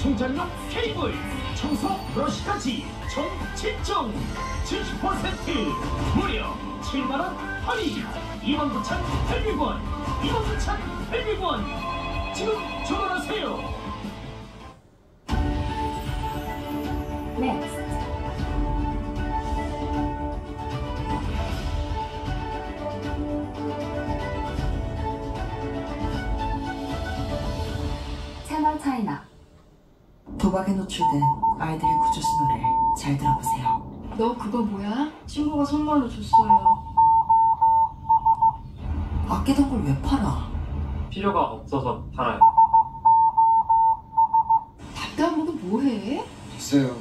충전용 케이블, 청소 브러쉬까지 총 7종 70% 무려 7만원 할인 29,800원 29,800원 지금 주문하세요. Next. 채널 차이나. 도박에 노출된 아이들의 구조 신호를 잘 들어보세요. 너 그거 뭐야? 친구가 선물로 줬어요. 아끼던 걸 왜 팔아? 필요가 없어서 팔아요. 답답하고 뭐해? 됐어요.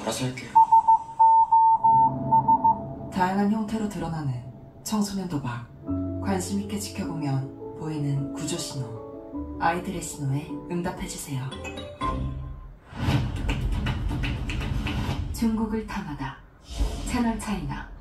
알아서 할게요. 다양한 형태로 드러나는 청소년 도박. 관심 있게 지켜보면 보이는 구조 신호. 아이들의 신호에 응답해주세요. 중국을 탐하다. 채널 차이나.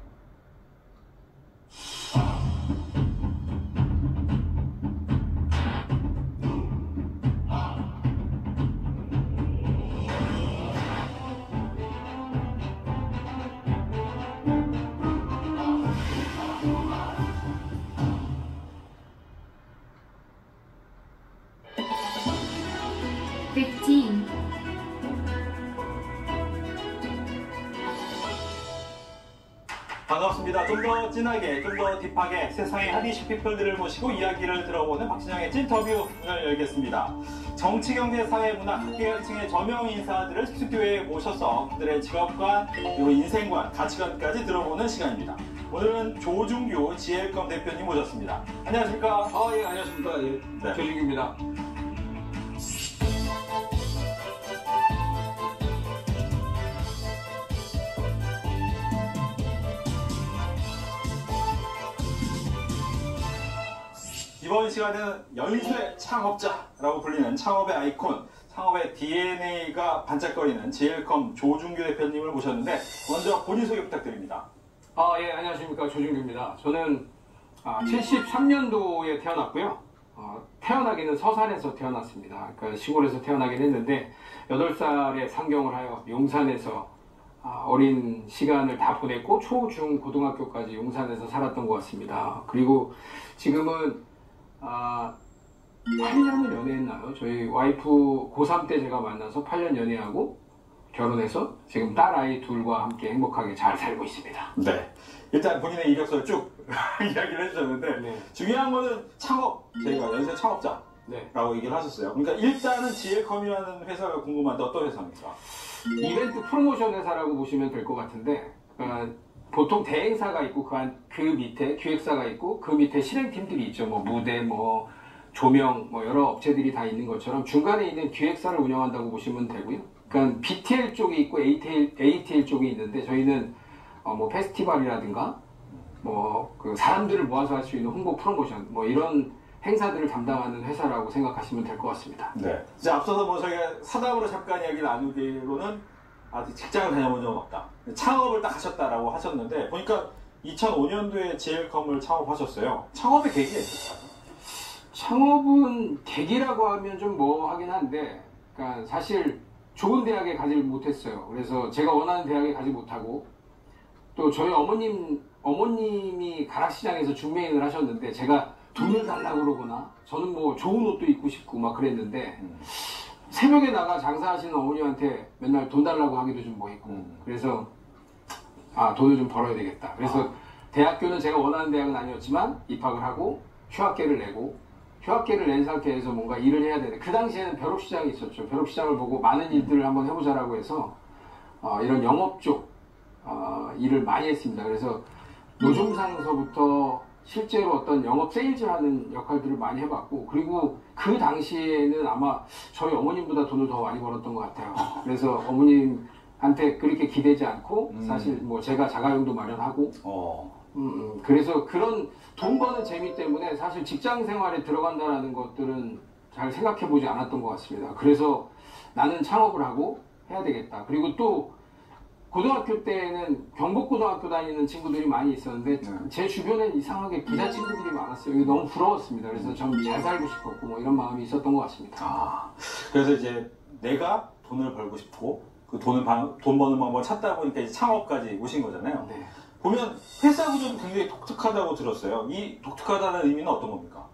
반갑습니다. 좀 더 진하게, 좀 더 딥하게 세상의 핫이슈 피플들을 모시고 이야기를 들어보는 박진영의 찐터뷰 문을 열겠습니다. 정치, 경제, 사회, 문화, 각계각층의 저명 인사들을 스튜디오에 모셔서 그들의 직업관, 그리고 인생관, 가치관까지 들어보는 시간입니다. 오늘은 조중규 GL컴 대표님 모셨습니다. 안녕하십니까? 예, 안녕하십니까. 예, 네. 조중규입니다. 이번 시간에는 연쇄 창업자라고 불리는 창업의 아이콘, 창업의 DNA가 반짝거리는 GL컴 조중규 대표님을 모셨는데 먼저 본인 소개 부탁드립니다. 예, 안녕하십니까. 조중규입니다. 저는 73년도에 태어났고요. 태어나기는 서산에서 태어났습니다. 그러니까 시골에서 태어나긴 했는데 8살에 상경을 하여 용산에서 어린 시간을 다 보냈고 초, 중, 고등학교까지 용산에서 살았던 것 같습니다. 그리고 지금은 8년을 연애했나요? 저희 와이프 고3 때 제가 만나서 8년 연애하고 결혼해서 지금 딸아이 둘과 함께 행복하게 잘 살고 있습니다. 네. 일단 본인의 이력서를 쭉 이야기를 해주셨는데 네. 중요한 거는 창업, 저희가 연쇄 창업자라고 네. 얘기를 하셨어요. 그러니까 일단은 GL컴이라는 회사가 궁금한데 어떤 회사입니까? 이벤트 프로모션 회사라고 보시면 될 것 같은데 보통 대행사가 있고 그 밑에 기획사가 있고 그 밑에 실행팀들이 있죠. 뭐 무대, 뭐 조명, 뭐 여러 업체들이 다 있는 것처럼 중간에 있는 기획사를 운영한다고 보시면 되고요. 그러니까 BTL 쪽이 있고 ATL 쪽이 있는데 저희는 뭐 페스티벌이라든가 뭐 그 사람들을 모아서 할 수 있는 홍보 프로모션 뭐 이런 행사들을 담당하는 회사라고 생각하시면 될 것 같습니다. 네. 이제 앞서서 뭐 저희가 사담으로 잠깐 이야기 나누기로는 아직 직장을 다녀본 적은 없다. 창업을 딱 하셨다라고 하셨는데 보니까 2005년도에 GL컴을 창업하셨어요. 창업의 계기가 있었어요? 창업은 계기라고 하면 좀 뭐 하긴 한데 그러니까 사실 좋은 대학에 가지 못했어요. 그래서 제가 원하는 대학에 가지 못하고 또 저희 어머님이 가락시장에서 중매인을 하셨는데 제가 돈을 달라고 그러거나 저는 뭐 좋은 옷도 입고 싶고 막 그랬는데 새벽에 나가 장사하시는 어머님한테 맨날 돈 달라고 하기도 좀 뭐했고 그래서 돈을 좀 벌어야 되겠다. 그래서 대학교는 제가 원하는 대학은 아니었지만 입학을 하고 휴학계를 내고 휴학계를 낸 상태에서 뭔가 일을 해야 되는데 그 당시에는 벼룩시장이 있었죠. 벼룩시장을 보고 많은 일들을 한번 해보자라고 해서 이런 영업 쪽 일을 많이 했습니다. 그래서 노점상서부터 실제로 어떤 영업 세일즈하는 역할들을 많이 해봤고 그리고 그 당시에는 아마 저희 어머님보다 돈을 더 많이 벌었던 것 같아요. 그래서 어머님한테 그렇게 기대지 않고 사실 뭐 제가 자가용도 마련하고 그래서 그런 돈 버는 재미 때문에 사실 직장 생활에 들어간다는 것들은 잘 생각해보지 않았던 것 같습니다. 그래서 나는 창업을 하고 해야 되겠다. 그리고 또 고등학교 때는 경복고등학교 다니는 친구들이 많이 있었는데 제 주변엔 이상하게 부자 친구들이 많았어요. 이게 너무 부러웠습니다. 그래서 전 잘 살고 싶었고 뭐 이런 마음이 있었던 것 같습니다. 그래서 이제 내가 돈을 벌고 싶고 그 돈 버는 방법을 찾다 보니까 이제 창업까지 오신 거잖아요. 네. 보면 회사 구조도 굉장히 독특하다고 들었어요. 이 독특하다는 의미는 어떤 겁니까?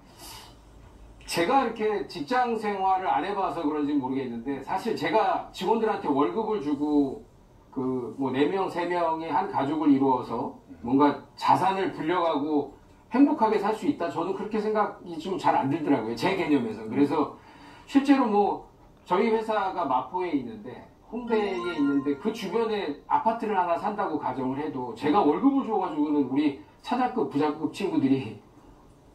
제가 이렇게 직장 생활을 안 해봐서 그런지 모르겠는데 사실 제가 직원들한테 월급을 주고 그 뭐 4명, 3명이 한 가족을 이루어서 뭔가 자산을 불려가고 행복하게 살 수 있다. 저는 그렇게 생각이 좀 잘 안 들더라고요. 제 개념에서. 그래서 실제로 뭐 저희 회사가 마포에 있는데 홍대에 있는데 그 주변에 아파트를 하나 산다고 가정을 해도 제가 월급을 줘가지고는 우리 차장급, 부장급 친구들이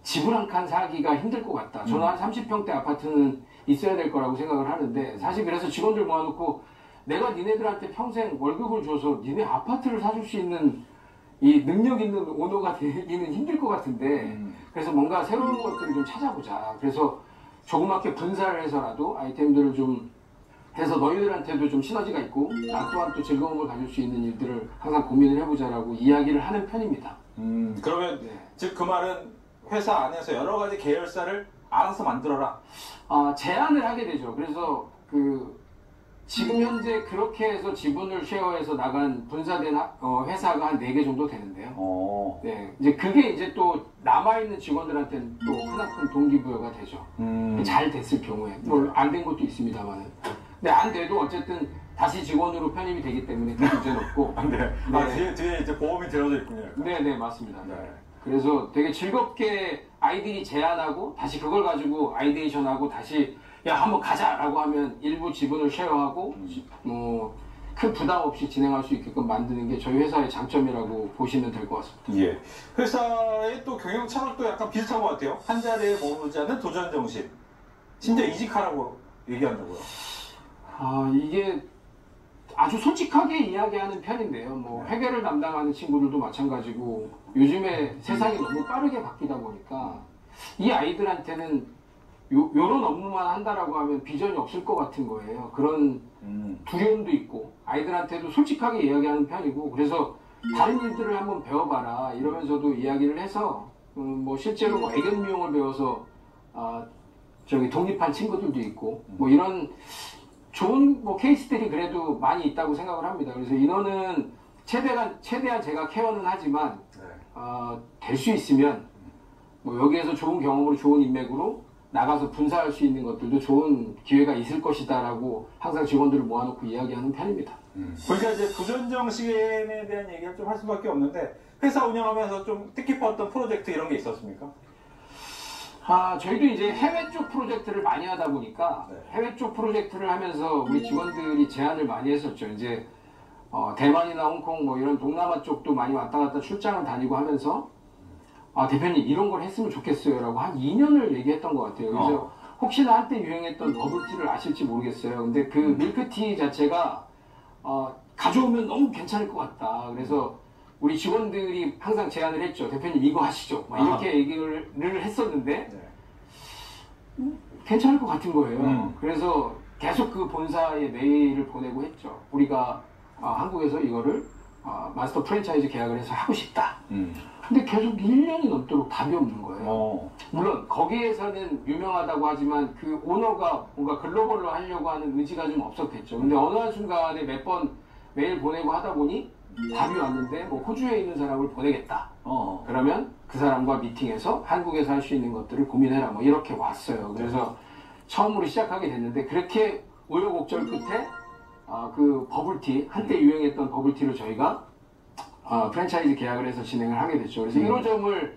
집을 한 칸 사기가 힘들 것 같다. 저는 한 30평대 아파트는 있어야 될 거라고 생각을 하는데 사실 그래서 직원들 모아놓고 내가 니네들한테 평생 월급을 줘서 니네 아파트를 사줄 수 있는 이 능력 있는 오너가 되기는 힘들 것 같은데 그래서 뭔가 새로운 것들을 좀 찾아보자. 그래서 조그맣게 분사를 해서라도 아이템들을 좀 해서 너희들한테도 좀 시너지가 있고 나 또한 또 즐거움을 가질 수 있는 일들을 항상 고민을 해보자라고 이야기를 하는 편입니다. 그러면 네. 즉 그 말은 회사 안에서 여러 가지 계열사를 알아서 만들어라. 제안을 하게 되죠. 그래서 그 지금 현재 그렇게 해서 지분을 쉐어해서 나간 분사된 회사가 한 4개 정도 되는데요. 네, 이제 그게 이제 또 남아있는 직원들한테는 또 크나큰 동기부여가 되죠. 잘 됐을 경우에. 뭐 안 된 것도 있습니다만은. 근데 안 돼도 어쨌든 다시 직원으로 편입이 되기 때문에 큰 문제는 없고. 네. 뒤에 이제 보험이 들어져 있군요. 네, 맞습니다. 네. 그래서 되게 즐겁게 아이들이 제안하고 다시 그걸 가지고 아이데이션하고 다시 야 한번 가자라고 하면 일부 지분을 쉐어하고 큰 부담 없이 진행할 수 있게끔 만드는 게 저희 회사의 장점이라고 보시면 될 것 같습니다. 예. 회사의 또 경영 철학도 약간 비슷한 것 같아요. 한 자리에 머무르지 않는 도전 정신. 심지어 이직하라고 얘기한다고요. 이게 아주 솔직하게 이야기하는 편인데요. 뭐 회계를 담당하는 친구들도 마찬가지고 요즘에 세상이 너무 빠르게 바뀌다 보니까 이 아이들한테는 요런 업무만 한다라고 하면 비전이 없을 것 같은 거예요. 그런 두려움도 있고 아이들한테도 솔직하게 이야기하는 편이고 그래서 다른 일들을 한번 배워봐라 이러면서도 이야기를 해서 뭐 실제로 뭐 애견 미용을 배워서 독립한 친구들도 있고 뭐 이런 좋은 뭐 케이스들이 그래도 많이 있다고 생각을 합니다. 그래서 인원은 최대한 제가 케어는 하지만 될 수 있으면 뭐 여기에서 좋은 경험으로 좋은 인맥으로 나가서 분사할 수 있는 것들도 좋은 기회가 있을 것이다라고 항상 직원들을 모아놓고 이야기하는 편입니다. 그러니까 이제 도전 정신에 대한 얘기를 좀 할 수밖에 없는데 회사 운영하면서 좀 뜻깊었던 프로젝트 이런 게 있었습니까? 저희도 이제 해외 쪽 프로젝트를 많이 하다 보니까 해외 쪽 프로젝트를 하면서 우리 직원들이 제안을 많이 했었죠. 이제 대만이나 홍콩 뭐 이런 동남아 쪽도 많이 왔다 갔다 출장을 다니고 하면서 대표님 이런 걸 했으면 좋겠어요 라고 한 2년을 얘기했던 것 같아요. 그래서 혹시나 한때 유행했던 버블티를 아실지 모르겠어요. 근데 그 밀크티 자체가 가져오면 너무 괜찮을 것 같다. 그래서 우리 직원들이 항상 제안을 했죠. 대표님 이거 하시죠. 이렇게 얘기를 했었는데 괜찮을 것 같은 거예요. 그래서 계속 그 본사에 메일을 보내고 했죠. 우리가 한국에서 이거를 마스터 프랜차이즈 계약을 해서 하고 싶다. 근데 계속 1년이 넘도록 답이 없는 거예요. 물론 거기에서는 유명하다고 하지만 그 오너가 뭔가 글로벌로 하려고 하는 의지가 좀 없었겠죠. 근데 어느 한순간에 몇 번 메일 보내고 하다 보니 답이 왔는데 뭐 호주에 있는 사람을 보내겠다. 그러면 그 사람과 미팅해서 한국에서 할 수 있는 것들을 고민해라. 뭐 이렇게 왔어요. 그래서 처음으로 시작하게 됐는데 그렇게 우여곡절 끝에 그 버블티 한때 유행했던 버블티를 저희가 프랜차이즈 계약을 해서 진행을 하게 됐죠. 그래서 1호점을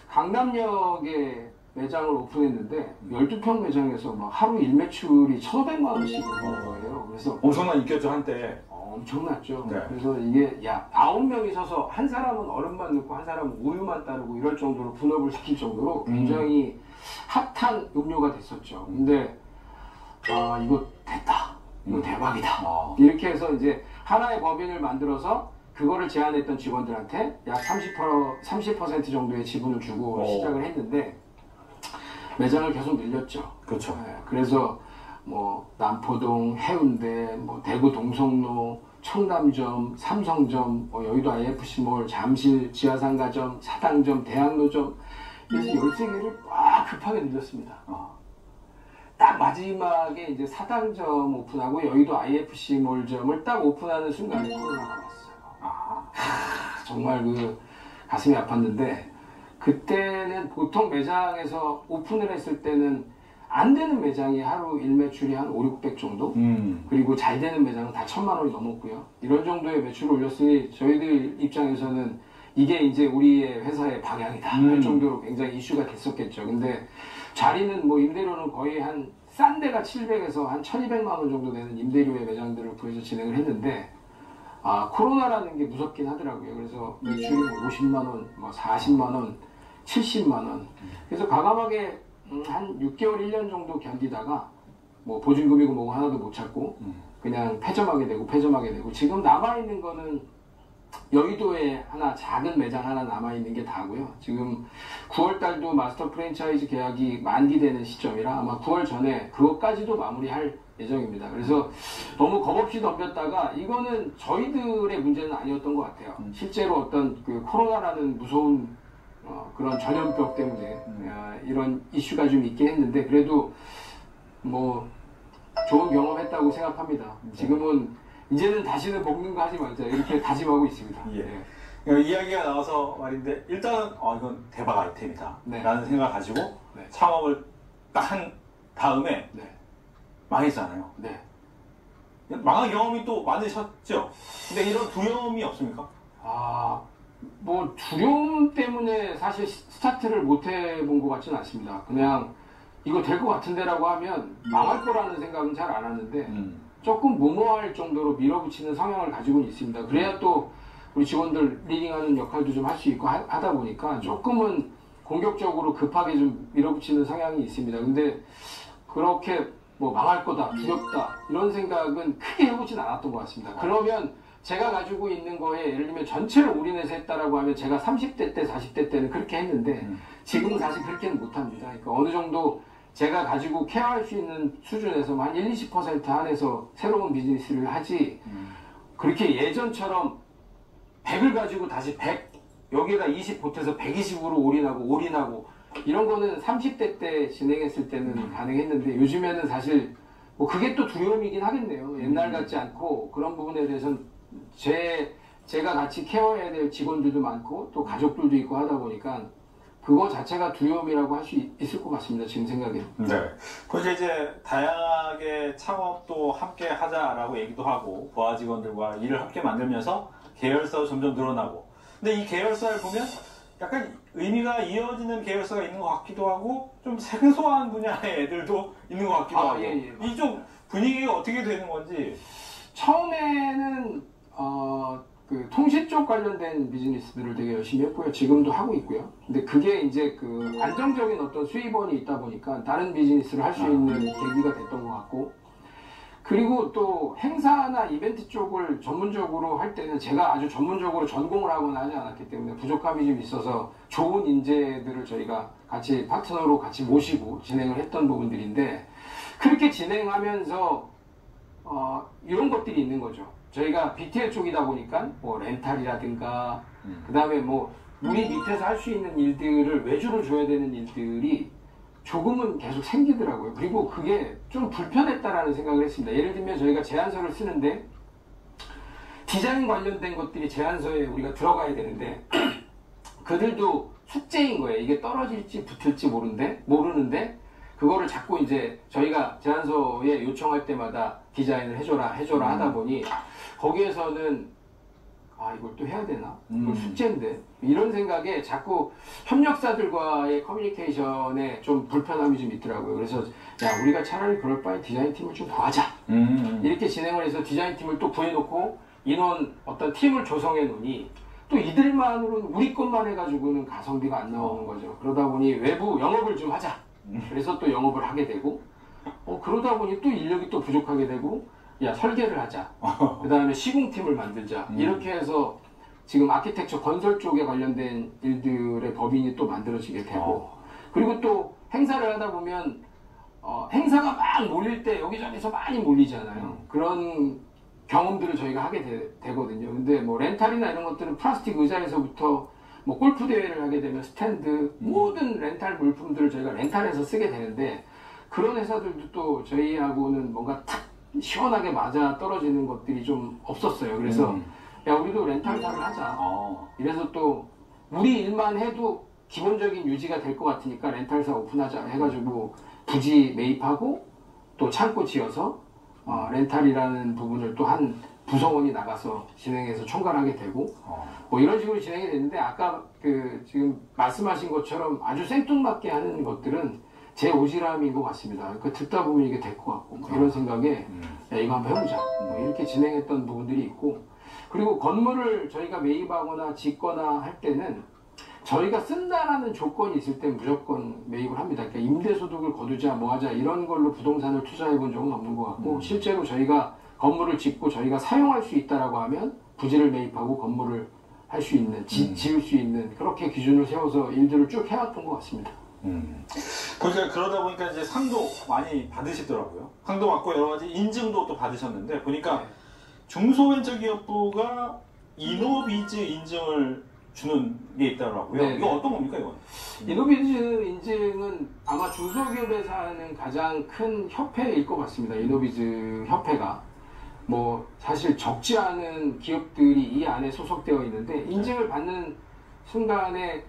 강남역에 매장을 오픈했는데 12평 매장에서 막 하루 일매출이 1,500만 원씩 오는 거예요. 그래서 엄청난 인기였죠 한때. 엄청났죠. 네. 그래서 이게 9명이 서서 한 사람은 얼음만 넣고 한 사람은 우유만 따르고 이럴 정도로 분업을 시킬 정도로 굉장히 핫한 음료가 됐었죠. 근데 이거 됐다. 이거 대박이다. 이렇게 해서 이제 하나의 법인을 만들어서 그거를 제안했던 직원들한테 약 30% 정도의 지분을 주고 시작을 했는데 매장을 계속 늘렸죠. 그렇죠. 네, 그래서 뭐 남포동, 해운대, 뭐 대구 동성로, 청담점, 삼성점, 여의도 IFC몰, 잠실 지하상가점, 사당점, 대학로점 그래서 13개를 꽉 급하게 늘렸습니다. 딱 마지막에 이제 사당점 오픈하고 여의도 IFC 몰점을 딱 오픈하는 순간에 코로나가 왔어요. 정말 그 가슴이 아팠는데 그때는 보통 매장에서 오픈을 했을 때는 안 되는 매장이 하루 일매출이 한 5, 600 정도? 그리고 잘 되는 매장은 다 1000만 원이 넘었고요. 이런 정도의 매출을 올렸으니 저희들 입장에서는 이게 이제 우리의 회사의 방향이다 할 정도로 굉장히 이슈가 됐었겠죠. 근데 자리는 뭐 임대료는 거의 한 싼 데가 700에서 한 1200만 원 정도 되는 임대료의 매장들을 구해서 진행을 했는데 코로나라는 게 무섭긴 하더라고요. 그래서 매출이 뭐 50만 원, 뭐 40만 원, 70만 원. 그래서 과감하게 한 6개월, 1년 정도 견디다가 뭐 보증금이고 뭐고 하나도 못 찾고 그냥 폐점하게 되고 지금 남아있는 거는 여의도에 하나 작은 매장 하나 남아있는 게 다고요. 지금 9월달도 마스터 프랜차이즈 계약이 만기되는 시점이라 아마 9월 전에 그것까지도 마무리할 예정입니다. 그래서 너무 겁없이 덤볐다가 이거는 저희들의 문제는 아니었던 것 같아요. 실제로 어떤 그 코로나라는 무서운 그런 전염병 때문에 이런 이슈가 좀 있긴 했는데 그래도 뭐 좋은 경험했다고 생각합니다. 지금은 이제는 다시는 먹는 거 하지 말자 이렇게 다짐하고 있습니다. 예. 이야기가 나와서 말인데 일단은 이건 대박 아이템이다 네. 라는 생각을 가지고 네. 창업을 딱 한 다음에 네. 망했잖아요. 네. 망한 경험이 또 많으셨죠? 근데 이런 두려움이 없습니까? 뭐 두려움 때문에 사실 스타트를 못 해본 것 같지는 않습니다. 그냥 이거 될 것 같은데라고 하면 망할 거라는 생각은 잘 안 하는데 조금 무모할 정도로 밀어붙이는 성향을 가지고는 있습니다. 그래야 또 우리 직원들 리딩하는 역할도 좀 할 수 있고 하다 보니까 조금은 공격적으로 급하게 좀 밀어붙이는 성향이 있습니다. 근데 그렇게 뭐 망할 거다, 두렵다 이런 생각은 크게 해보진 않았던 것 같습니다. 그러면 제가 가지고 있는 거에 예를 들면 전체를 올인해서 했다라고 하면 제가 30대 때, 40대 때는 그렇게 했는데 지금은 사실 그렇게는 못합니다. 그러니까 어느 정도 제가 가지고 케어할 수 있는 수준에서 한 1, 20% 한해서 새로운 비즈니스를 하지 그렇게 예전처럼 100을 가지고 다시 100 여기에다 20 보태서 120으로 올인하고 이런 거는 30대 때 진행했을 때는 가능했는데 요즘에는 사실 뭐 그게 또 두려움이긴 하겠네요. 옛날 같지 않고 그런 부분에 대해서는 제가 같이 케어해야 될 직원들도 많고 또 가족들도 있고 하다 보니까 그거 자체가 두려움이라고 할 수 있을 것 같습니다. 지금 생각에는. 네. 그래서 이제 다양하게 창업도 함께 하자라고 얘기도 하고 부하 직원들과 일을 함께 만들면서 계열사도 점점 늘어나고 근데 이 계열사를 보면 약간 의미가 이어지는 계열사가 있는 것 같기도 하고 좀 생소한 분야의 애들도 있는 것 같기도 하고 이 좀 분위기가 어떻게 되는 건지 처음에는 그 통신 쪽 관련된 비즈니스들을 되게 열심히 했고요. 지금도 하고 있고요. 근데 그게 이제 그 안정적인 어떤 수입원이 있다 보니까 다른 비즈니스를 할 수 있는 계기가 됐던 것 같고 그리고 또 행사나 이벤트 쪽을 전문적으로 할 때는 제가 아주 전문적으로 전공을 하거나 하지 않았기 때문에 부족함이 좀 있어서 좋은 인재들을 저희가 같이 파트너로 같이 모시고 진행을 했던 부분들인데 그렇게 진행하면서 이런 것들이 있는 거죠. 저희가 BTL 쪽이다 보니까 뭐 렌탈이라든가 그 다음에 뭐 우리 밑에서 할 수 있는 일들을 외주를 줘야 되는 일들이 조금은 계속 생기더라고요. 그리고 그게 좀 불편했다라는 생각을 했습니다. 예를 들면 저희가 제안서를 쓰는데 디자인 관련된 것들이 제안서에 우리가 들어가야 되는데 그들도 숙제인 거예요. 이게 떨어질지 붙을지 모르는데 그거를 자꾸 이제 저희가 제안서에 요청할 때마다 디자인을 해줘라 하다 보니 거기에서는 이걸 또 해야 되나? 이걸 숙제인데 이런 생각에 자꾸 협력사들과의 커뮤니케이션에 좀 불편함이 좀 있더라고요. 그래서 야 우리가 차라리 그럴 바에 디자인팀을 좀 더 하자 이렇게 진행을 해서 디자인팀을 또 구해놓고 인원 어떤 팀을 조성해 놓으니 또 이들만으로는 우리 것만 해가지고는 가성비가 안 나오는 거죠. 그러다 보니 외부 영업을 좀 하자. 그래서 또 영업을 하게 되고 그러다 보니 또 인력이 또 부족하게 되고 야 설계를 하자. 그 다음에 시공팀을 만들자. 이렇게 해서 지금 아키텍처 건설 쪽에 관련된 일들의 법인이 또 만들어지게 되고 그리고 또 행사를 하다 보면 행사가 막 몰릴 때 여기저기서 많이 몰리잖아요. 그런 경험들을 저희가 하게 되거든요. 근데 뭐 렌탈이나 이런 것들은 플라스틱 의자에서부터 뭐 골프 대회를 하게 되면 스탠드 모든 렌탈 물품들을 저희가 렌탈해서 쓰게 되는데 그런 회사들도 또 저희하고는 뭔가 탁 시원하게 맞아 떨어지는 것들이 좀 없었어요. 그래서 야 우리도 렌탈사를 하자. 이래서 또 우리 일만 해도 기본적인 유지가 될 것 같으니까 렌탈사 오픈하자 해가지고 부지 매입하고 또 창고 지어서 렌탈이라는 부분을 또 한 부서원이 나가서 진행해서 총괄하게 되고 뭐 이런 식으로 진행이 됐는데 아까 그 지금 말씀하신 것처럼 아주 생뚱맞게 하는 것들은 제 오지랖인 것 같습니다. 그 듣다 보면 이게 될 것 같고 뭐 이런 생각에 야, 이거 한번 해보자 뭐 이렇게 진행했던 부분들이 있고 그리고 건물을 저희가 매입하거나 짓거나 할 때는 저희가 쓴다라는 조건이 있을 때 무조건 매입을 합니다. 그러니까 임대소득을 거두자 뭐하자 이런 걸로 부동산을 투자해 본 적은 없는 것 같고 실제로 저희가 건물을 짓고 저희가 사용할 수 있다라고 하면 부지를 매입하고 건물을 할 수 있는 지을 수 있는 그렇게 기준을 세워서 일들을 쭉 해왔던 것 같습니다. 그러니까 그러다 보니까 이제 상도 많이 받으시더라고요. 상도 받고 여러 가지 인증도 또 받으셨는데 보니까 중소벤처기업부가 이노비즈 인증을 주는 게 있더라고요. 네, 이거 어떤 겁니까 이건? 이노비즈 인증은 아마 중소기업에서 하는 가장 큰 협회일 것 같습니다. 이노비즈 협회가 뭐 사실 적지 않은 기업들이 이 안에 소속되어 있는데 인증을 받는 순간에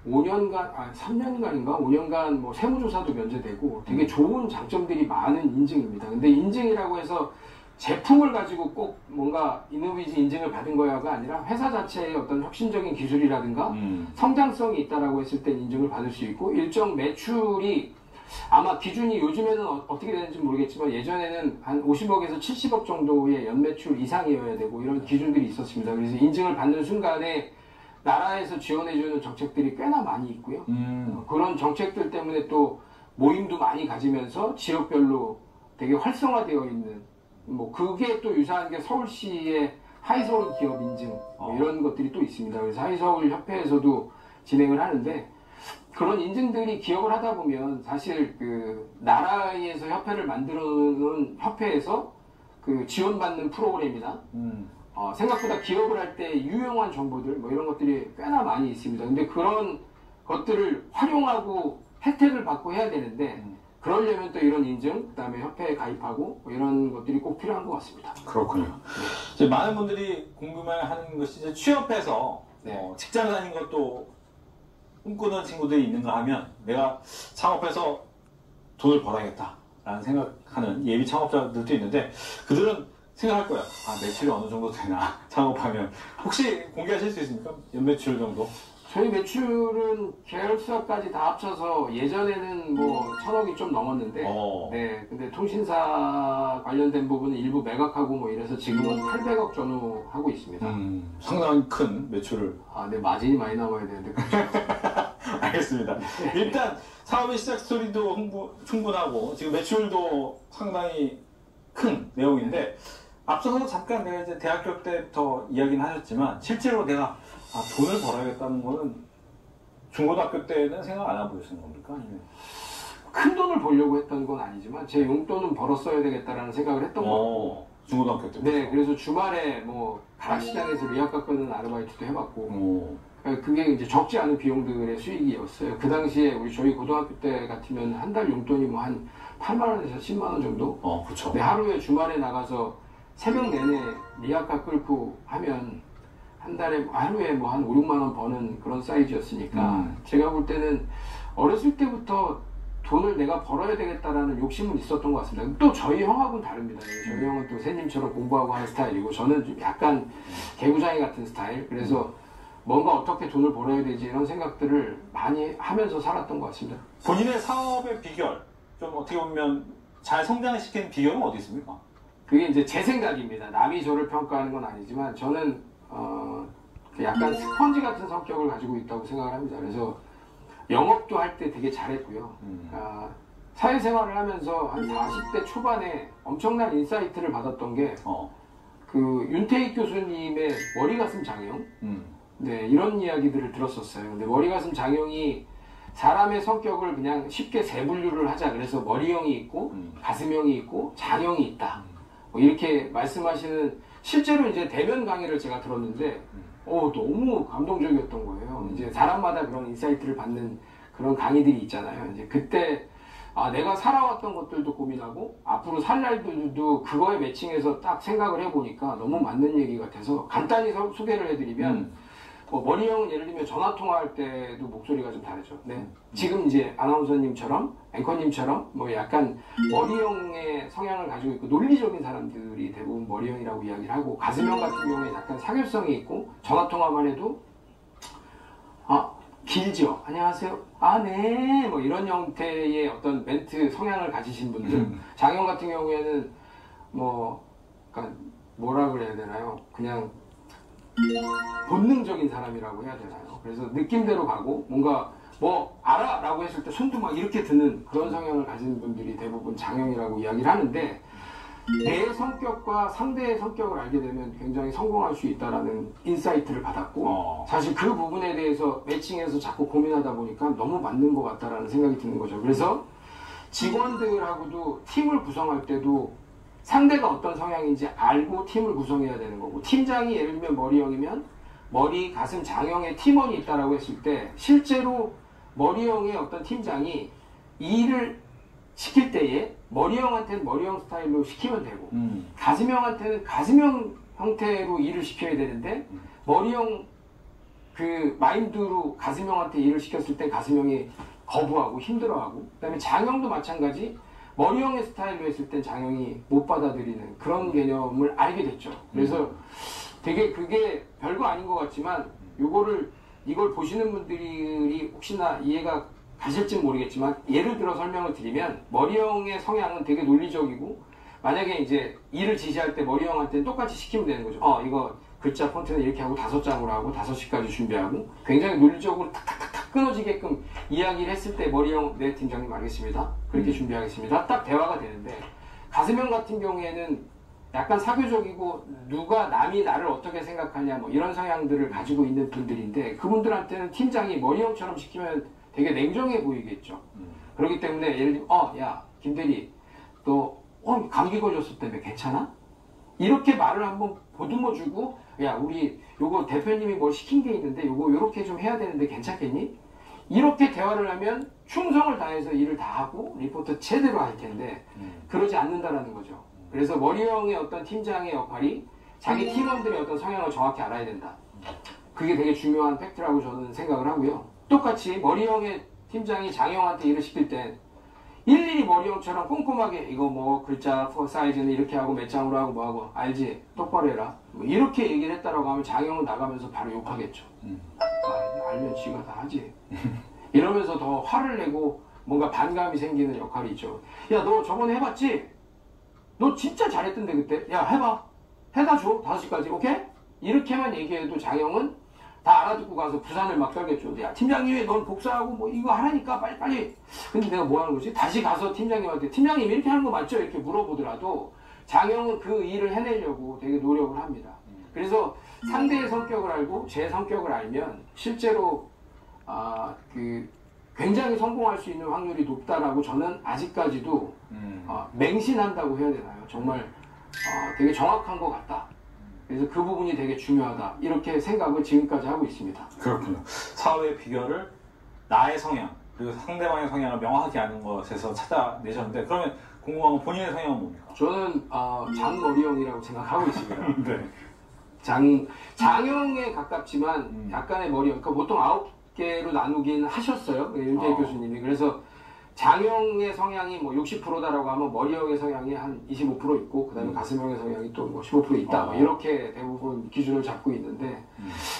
3년간인가 5년간 뭐 세무조사도 면제되고 되게 좋은 장점들이 많은 인증입니다. 근데 인증이라고 해서 제품을 가지고 꼭 뭔가 이노비즈 인증을 받은 거야가 아니라 회사 자체의 어떤 혁신적인 기술이라든가 성장성이 있다라고 했을 때 인증을 받을 수 있고 일정 매출이 아마 기준이 요즘에는 어떻게 되는지 모르겠지만 예전에는 한 50억에서 70억 정도의 연매출 이상이어야 되고 이런 기준들이 있었습니다. 그래서 인증을 받는 순간에 나라에서 지원해주는 정책들이 꽤나 많이 있고요. 그런 정책들 때문에 또 모임도 많이 가지면서 지역별로 되게 활성화되어 있는 뭐 그게 또 유사한 게 서울시의 하이서울 기업 인증 뭐 이런 것들이 또 있습니다. 그래서 하이서울 협회에서도 진행을 하는데 그런 인증들이 기업을 하다 보면 사실 그 나라에서 협회를 만들어 놓은 협회에서 그 지원받는 프로그램이나 생각보다 기업을 할 때 유용한 정보들 뭐 이런 것들이 꽤나 많이 있습니다. 근데 그런 것들을 활용하고 혜택을 받고 해야 되는데 그러려면 또 이런 인증, 그 다음에 협회에 가입하고 뭐 이런 것들이 꼭 필요한 것 같습니다. 그렇군요. 이제 많은 분들이 궁금해하는 것이 이제 취업해서 직장 다닌 것도 꿈꾸는 친구들이 있는가 하면 내가 창업해서 돈을 벌어야겠다라는 생각하는 예비 창업자들도 있는데 그들은 생각할 거야. 매출이 어느 정도 되나 창업하면. 혹시 공개하실 수 있습니까? 연매출 정도? 저희 매출은 계열사까지 다 합쳐서 예전에는 뭐 1,000억이 좀 넘었는데 네, 근데 통신사 관련된 부분은 일부 매각하고 뭐 이래서 지금은 800억 전후 하고 있습니다. 상당히 큰 매출을. 네, 마진이 많이 나와야 되는데. 알겠습니다. 일단 사업의 시작 스토리도 충분하고 지금 매출도 상당히 큰 내용인데 앞서서 잠깐 내가 이제 대학교 때부터 이야기는 하셨지만 실제로 내가 돈을 벌어야겠다는 거는 중고등학교 때는 생각 안 하고 계시는 겁니까? 큰 돈을 벌려고 했던 건 아니지만 제 용돈은 벌어 써야 되겠다라는 생각을 했던 거고 중고등학교 때. 네, 그래서 주말에 뭐 가락시장에서 리아카 끄는 아르바이트도 해봤고 그게 이제 적지 않은 비용들의 수익이었어요. 그 당시에 저희 고등학교 때 같으면 한 달 용돈이 뭐 한 8만 원에서 10만 원 정도. 그렇죠. 네, 하루에 주말에 나가서 새벽 내내 리아카 끌고 하면 한 달에 하루에 뭐 한 5, 6만 원 버는 그런 사이즈였으니까 제가 볼 때는 어렸을 때부터 돈을 내가 벌어야 되겠다라는 욕심은 있었던 것 같습니다. 또 저희 형하고는 다릅니다. 저희 형은 또 새님처럼 공부하고 하는 스타일이고 저는 좀 약간 개구장이 같은 스타일. 그래서 뭔가 어떻게 돈을 벌어야 되지 이런 생각들을 많이 하면서 살았던 것 같습니다. 본인의 사업의 비결, 좀 어떻게 보면 잘 성장시키는 비결은 어디 있습니까? 그게 이제 제 생각입니다. 남이 저를 평가하는 건 아니지만 저는 약간 스펀지 같은 성격을 가지고 있다고 생각을 합니다. 그래서 영업도 할 때 되게 잘했고요. 사회생활을 하면서 한 40대 초반에 엄청난 인사이트를 받았던 게 그 윤태익 교수님의 머리 가슴 장형 네, 이런 이야기들을 들었었어요. 근데 머리 가슴 장형이 사람의 성격을 그냥 쉽게 세 분류를 하자. 그래서 머리형이 있고 가슴형이 있고 장형이 있다. 뭐 이렇게 말씀하시는 실제로 이제 대면 강의를 제가 들었는데 너무 감동적이었던 거예요. 이제 사람마다 그런 인사이트를 받는 그런 강의들이 있잖아요. 이제 그때 내가 살아왔던 것들도 고민하고 앞으로 살 날들도 그거에 매칭해서 딱 생각을 해보니까 너무 맞는 얘기 같아서 간단히 소개를 해드리면 머리형은 예를 들면 전화 통화할 때도 목소리가 좀 다르죠. 네. 지금 이제 아나운서님처럼 앵커님처럼 뭐 약간 머리형의 성향을 가지고 있고 논리적인 사람들이 대부분 머리형이라고 이야기를 하고, 가슴형 같은 경우에 약간 사교성이 있고 전화 통화만 해도 길죠. 안녕하세요. 네. 뭐 이런 형태의 어떤 멘트 성향을 가지신 분들. 장형 같은 경우에는 그러니까 뭐라 그래야 되나요? 그냥 본능적인 사람이라고 해야 되나요? 그래서 느낌대로 가고 뭔가 알아! 라고 했을 때 손도 막 이렇게 드는 그런 성향을 가진 분들이 대부분 장형이라고 이야기를 하는데, 내 성격과 상대의 성격을 알게 되면 굉장히 성공할 수 있다라는 인사이트를 받았고, 사실 그 부분에 대해서 매칭해서 자꾸 고민하다 보니까 너무 맞는 것 같다라는 생각이 드는 거죠. 그래서 직원들하고도 팀을 구성할 때도 상대가 어떤 성향인지 알고 팀을 구성해야 되는 거고, 팀장이 예를 들면 머리형이면 머리, 가슴, 장형의 팀원이 있다라고 했을 때 실제로 머리형의 어떤 팀장이 일을 시킬 때에 머리형한테는 머리형 스타일로 시키면 되고, 가슴형한테는 가슴형 형태로 일을 시켜야 되는데 머리형 그 마인드로 가슴형한테 일을 시켰을 때 가슴형이 거부하고 힘들어하고, 그 다음에 장형도 마찬가지, 머리형의 스타일로 했을 땐 장형이 못 받아들이는 그런 개념을 알게 됐죠. 그래서 되게 그게 별거 아닌 것 같지만 이걸 보시는 분들이 혹시나 이해가 가실지 모르겠지만, 예를 들어 설명을 드리면 머리형의 성향은 되게 논리적이고, 만약에 이제 일을 지시할 때 머리형한테는 똑같이 시키면 되는 거죠. 이거 글자 폰트는 이렇게 하고 5장으로 하고 5시까지 준비하고, 굉장히 논리적으로 탁탁탁탁 끊어지게끔 이야기를 했을 때 머리형, 네 팀장님 알겠습니다, 그렇게 준비하겠습니다, 딱 대화가 되는데, 가슴형 같은 경우에는 약간 사교적이고 남이 나를 어떻게 생각하냐 뭐 이런 성향들을 가지고 있는 분들인데, 그분들한테는 팀장이 머리형처럼 시키면 되게 냉정해 보이겠죠. 그렇기 때문에 예를 들면 야 김대리 너 감기 걸렸었다며 괜찮아? 이렇게 말을 한번 보듬어주고, 야 우리 요거 대표님이 뭘 시킨 게 있는데 요거 요렇게 좀 해야 되는데 괜찮겠니? 이렇게 대화를 하면 충성을 다해서 일을 다 하고 리포트 제대로 할 텐데 그러지 않는다라는 거죠. 그래서 머리형의 어떤 팀장의 역할이 자기 팀원들의 어떤 성향을 정확히 알아야 된다. 그게 되게 중요한 팩트라고 저는 생각을 하고요. 똑같이 머리형의 팀장이 장형한테 일을 시킬 땐 일일이 머리형처럼 꼼꼼하게 이거 뭐 글자 사이즈는 이렇게 하고 몇 장으로 하고 뭐 하고 알지? 똑바로 해라. 뭐 이렇게 얘기를 했다라고 하면 장형은 나가면서 바로 욕하겠죠. 알면 지가 다 하지. 이러면서 더 화를 내고 뭔가 반감이 생기는 역할이 있죠. 야 너 저번에 해봤지? 너 진짜 잘했던데 그때? 야 해봐. 해다 줘. 5시까지 오케이? 이렇게만 얘기해도 장형은 다 알아듣고 가서 부산을 막 떨겠죠. 야 팀장님이 넌 복사하고 뭐 이거 하라니까 빨리. 근데 내가 뭐 하는 거지? 다시 가서 팀장님한테 팀장님 이렇게 하는 거 맞죠? 이렇게 물어보더라도 장형은 그 일을 해내려고 되게 노력을 합니다. 그래서 상대의 성격을 알고 제 성격을 알면 실제로 굉장히 성공할 수 있는 확률이 높다라고 저는 아직까지도 맹신한다고 해야 되나요? 정말 되게 정확한 것 같다. 그래서 그 부분이 되게 중요하다. 이렇게 생각을 지금까지 하고 있습니다. 그렇군요. 사회 비결을 나의 성향 그리고 상대방의 성향을 명확하게 아는 것에서 찾아내셨는데, 그러면 궁금한 건 본인의 성향은 뭡니까? 저는 장머리형이라고 생각하고 있습니다. 네. 장형에 가깝지만 약간의 머리형. 그러니까 보통 9개로 나누긴 하셨어요. 윤재익 교수님이. 그래서 장형의 성향이 뭐 60%다라고 하면 머리형의 성향이 한 25% 있고, 그 다음에 가슴형의 성향이 또 뭐 15% 있다. 뭐 이렇게 대부분 기준을 잡고 있는데,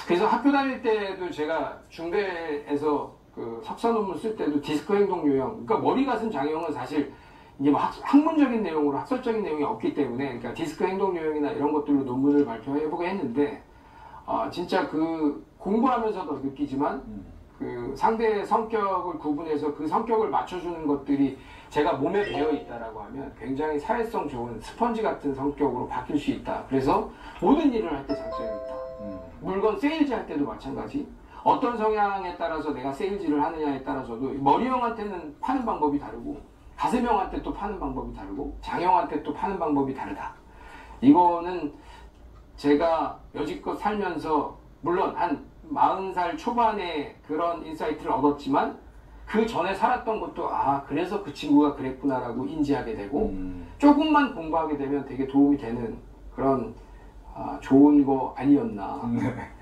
그래서 학교 다닐 때도 제가 중대에서 그 석사 논문 쓸 때도 디스크 행동 유형, 그러니까 머리, 가슴, 장형은 사실 이게 뭐 학문적인 내용으로 학설적인 내용이 없기 때문에, 그러니까 디스크 행동 유형이나 이런 것들로 논문을 발표해보고 했는데, 진짜 그 공부하면서도 느끼지만, 그 상대의 성격을 구분해서 그 성격을 맞춰주는 것들이 제가 몸에 배어 있다라고 하면 굉장히 사회성 좋은 스펀지 같은 성격으로 바뀔 수 있다. 그래서 모든 일을 할 때 장점이 있다. 물건 세일즈 할 때도 마찬가지. 어떤 성향에 따라서 내가 세일즈를 하느냐에 따라서도 머리형한테는 파는 방법이 다르고, 가슴형한테 또 파는 방법이 다르고, 장형한테 또 파는 방법이 다르다. 이거는 제가 여지껏 살면서 물론 한 40살 초반에 그런 인사이트를 얻었지만, 그 전에 살았던 것도 그래서 그 친구가 그랬구나라고 인지하게 되고 조금만 공부하게 되면 되게 도움이 되는 그런 좋은 거 아니었나.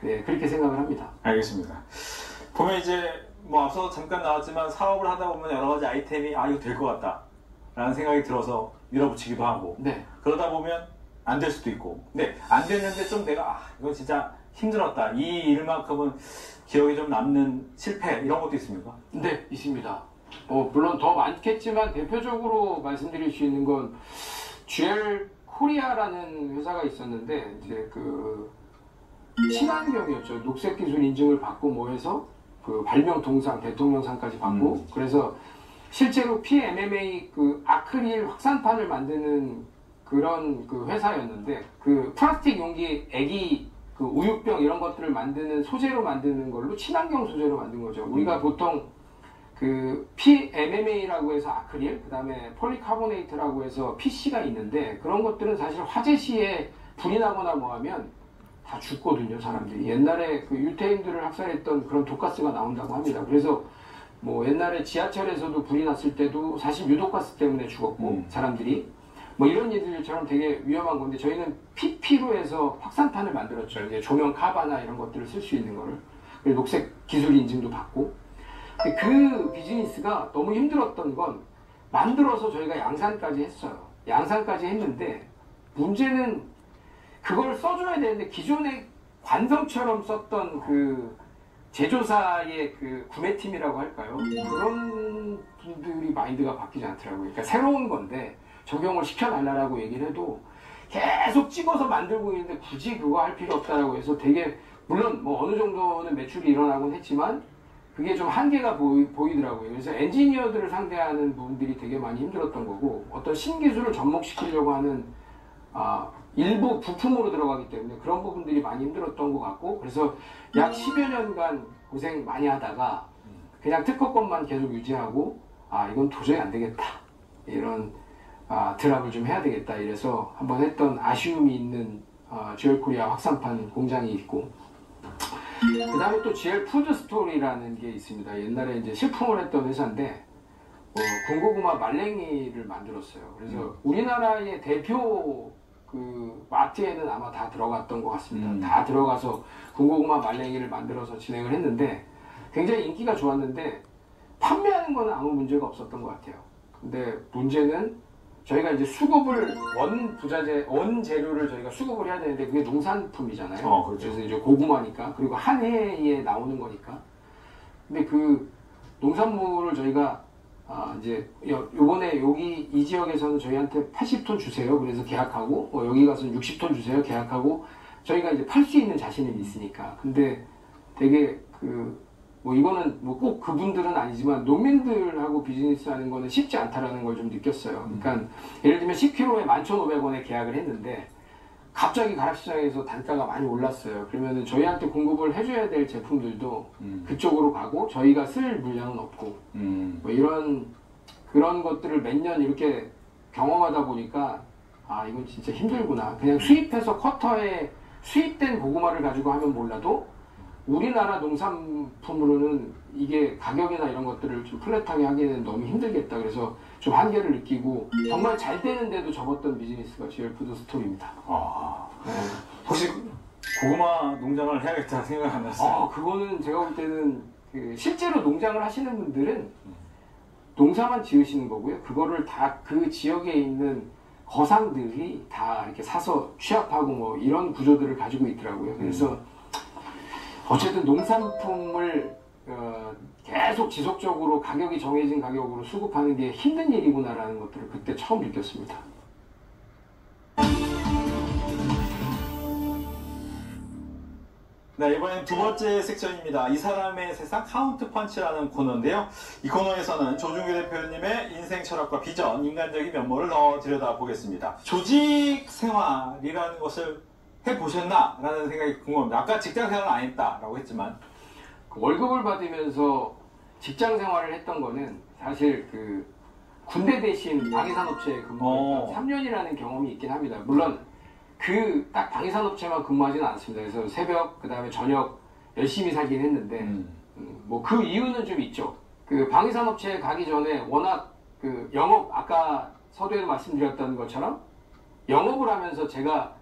네, 그렇게 생각을 합니다. 알겠습니다. 보면 이제 뭐 앞서 잠깐 나왔지만 사업을 하다 보면 여러 가지 아이템이 이거 될 것 같다 라는 생각이 들어서 밀어붙이기도 하고 네. 그러다 보면 안 될 수도 있고 근데 안 됐는데 좀 내가 이거 진짜 힘들었다 이 일만큼은 기억에 좀 남는 실패 이런 것도 있습니까? 네, 있습니다. 물론 더 많겠지만 대표적으로 말씀드릴 수 있는 건 GL 코리아라는 회사가 있었는데 이제 그 친환경이었죠. 녹색 기술 인증을 받고 뭐 해서 그 발명 동상 대통령상까지 받고 그래서 실제로 PMMA 그 아크릴 확산판을 만드는 그런 그 회사였는데 그 플라스틱 용기 애기 그 우유병 이런 것들을 만드는 소재로 만드는 걸로 친환경 소재로 만든 거죠. 우리가 보통 그 PMMA라고 해서 아크릴, 그 다음에 폴리카보네이트라고 해서 PC가 있는데 그런 것들은 사실 화재 시에 불이 나거나 뭐 하면 다 죽거든요, 사람들이. 옛날에 그 유태인들을 학살했던 그런 독가스가 나온다고 합니다. 그래서 뭐 옛날에 지하철에서도 불이 났을 때도 사실 유독가스 때문에 죽었고 사람들이 뭐 이런 일들처럼 되게 위험한 건데 저희는 PP로 해서 확산탄을 만들었죠. 이제 조명 카바나 이런 것들을 쓸 수 있는 거를. 그리고 녹색 기술 인증도 받고. 그 비즈니스가 너무 힘들었던 건 만들어서 저희가 양산까지 했어요. 양산까지 했는데 문제는 그걸 써줘야 되는데 기존의 관성처럼 썼던 그 제조사의 그 구매팀이라고 할까요? 그런 분들이 마인드가 바뀌지 않더라고요. 그러니까 새로운 건데 적용을 시켜달라고 얘기를 해도 계속 찍어서 만들고 있는데 굳이 그거 할 필요 없다라고 해서 되게 물론 뭐 어느 정도는 매출이 일어나곤 했지만 그게 좀 한계가 보이더라고요. 그래서 엔지니어들을 상대하는 부분들이 되게 많이 힘들었던 거고 어떤 신기술을 접목시키려고 하는 일부 부품으로 들어가기 때문에 그런 부분들이 많이 힘들었던 것 같고 그래서 약 10여 년간 고생 많이 하다가 그냥 특허권만 계속 유지하고 이건 도저히 안 되겠다 이런 드랍을 좀 해야 되겠다 이래서 한번 했던 아쉬움이 있는 GL 코리아 확산판 공장이 있고 그 다음에 또 GL 푸드 스토리라는 게 있습니다. 옛날에 이제 식품을 했던 회사인데 군고구마 말랭이를 만들었어요. 그래서 우리나라의 대표 그 마트에는 아마 다 들어갔던 것 같습니다. 다 들어가서 군고구마 말랭이를 만들어서 진행을 했는데 굉장히 인기가 좋았는데 판매하는 거는 아무 문제가 없었던 것 같아요. 근데 문제는 저희가 이제 수급을 원 재료를 저희가 수급을 해야 되는데 그게 농산품이잖아요. 그렇죠. 그래서 이제 고구마니까 그리고 한 해에 나오는 거니까. 근데 그 농산물을 저희가 이제 요번에 여기 이 지역에서는 저희한테 80톤 주세요. 그래서 계약하고 여기 가서는 60톤 주세요. 계약하고 저희가 이제 팔 수 있는 자신은 있으니까. 근데 되게 뭐 이거는 뭐 꼭 그분들은 아니지만 농민들하고 비즈니스 하는 거는 쉽지 않다라는 걸 좀 느꼈어요. 그러니까 예를 들면 10kg에 11,500원에 계약을 했는데 갑자기 가락시장에서 단가가 많이 올랐어요. 그러면은 저희한테 공급을 해줘야 될 제품들도 그쪽으로 가고 저희가 쓸 물량은 없고 뭐 그런 것들을 몇 년 이렇게 경험하다 보니까 이건 진짜 힘들구나. 그냥 수입해서 쿼터에 수입된 고구마를 가지고 하면 몰라도 우리나라 농산품으로는 이게 가격이나 이런 것들을 좀 플랫하게 하기에는 너무 힘들겠다. 그래서 좀 한계를 느끼고 정말 잘 되는데도 접었던 비즈니스가 GL 푸드 스토리입니다. 네. 혹시 고구마 농장을 해야겠다 생각 안 났어요? 그거는 제가 볼 때는 실제로 농장을 하시는 분들은 농사만 지으시는 거고요. 그거를 다 그 지역에 있는 거상들이 다 이렇게 사서 취합하고 뭐 이런 구조들을 가지고 있더라고요. 그래서 어쨌든 농산품을 계속 지속적으로 가격이 정해진 가격으로 수급하는 게 힘든 일이구나라는 것들을 그때 처음 느꼈습니다. 네, 이번엔 두 번째 섹션입니다. 이 사람의 세상 카운트 펀치라는 코너인데요. 이 코너에서는 조중규 대표님의 인생 철학과 비전, 인간적인 면모를 더 들여다보겠습니다. 조직 생활이라는 것을 해보셨나? 라는 생각이 궁금합니다. 아까 직장 생활을 안 했다라고 했지만 월급을 받으면서 직장 생활을 했던 거는 사실 군대 대신 방위산업체에 근무했던 3년이라는 경험이 있긴 합니다. 물론 딱 방위산업체만 근무하지는 않습니다. 그래서 새벽, 그 다음에 저녁 열심히 살긴 했는데 뭐 그 이유는 좀 있죠. 그 방위산업체에 가기 전에 워낙 그 영업, 아까 서두에도 말씀드렸던 것처럼 영업을 하면서 제가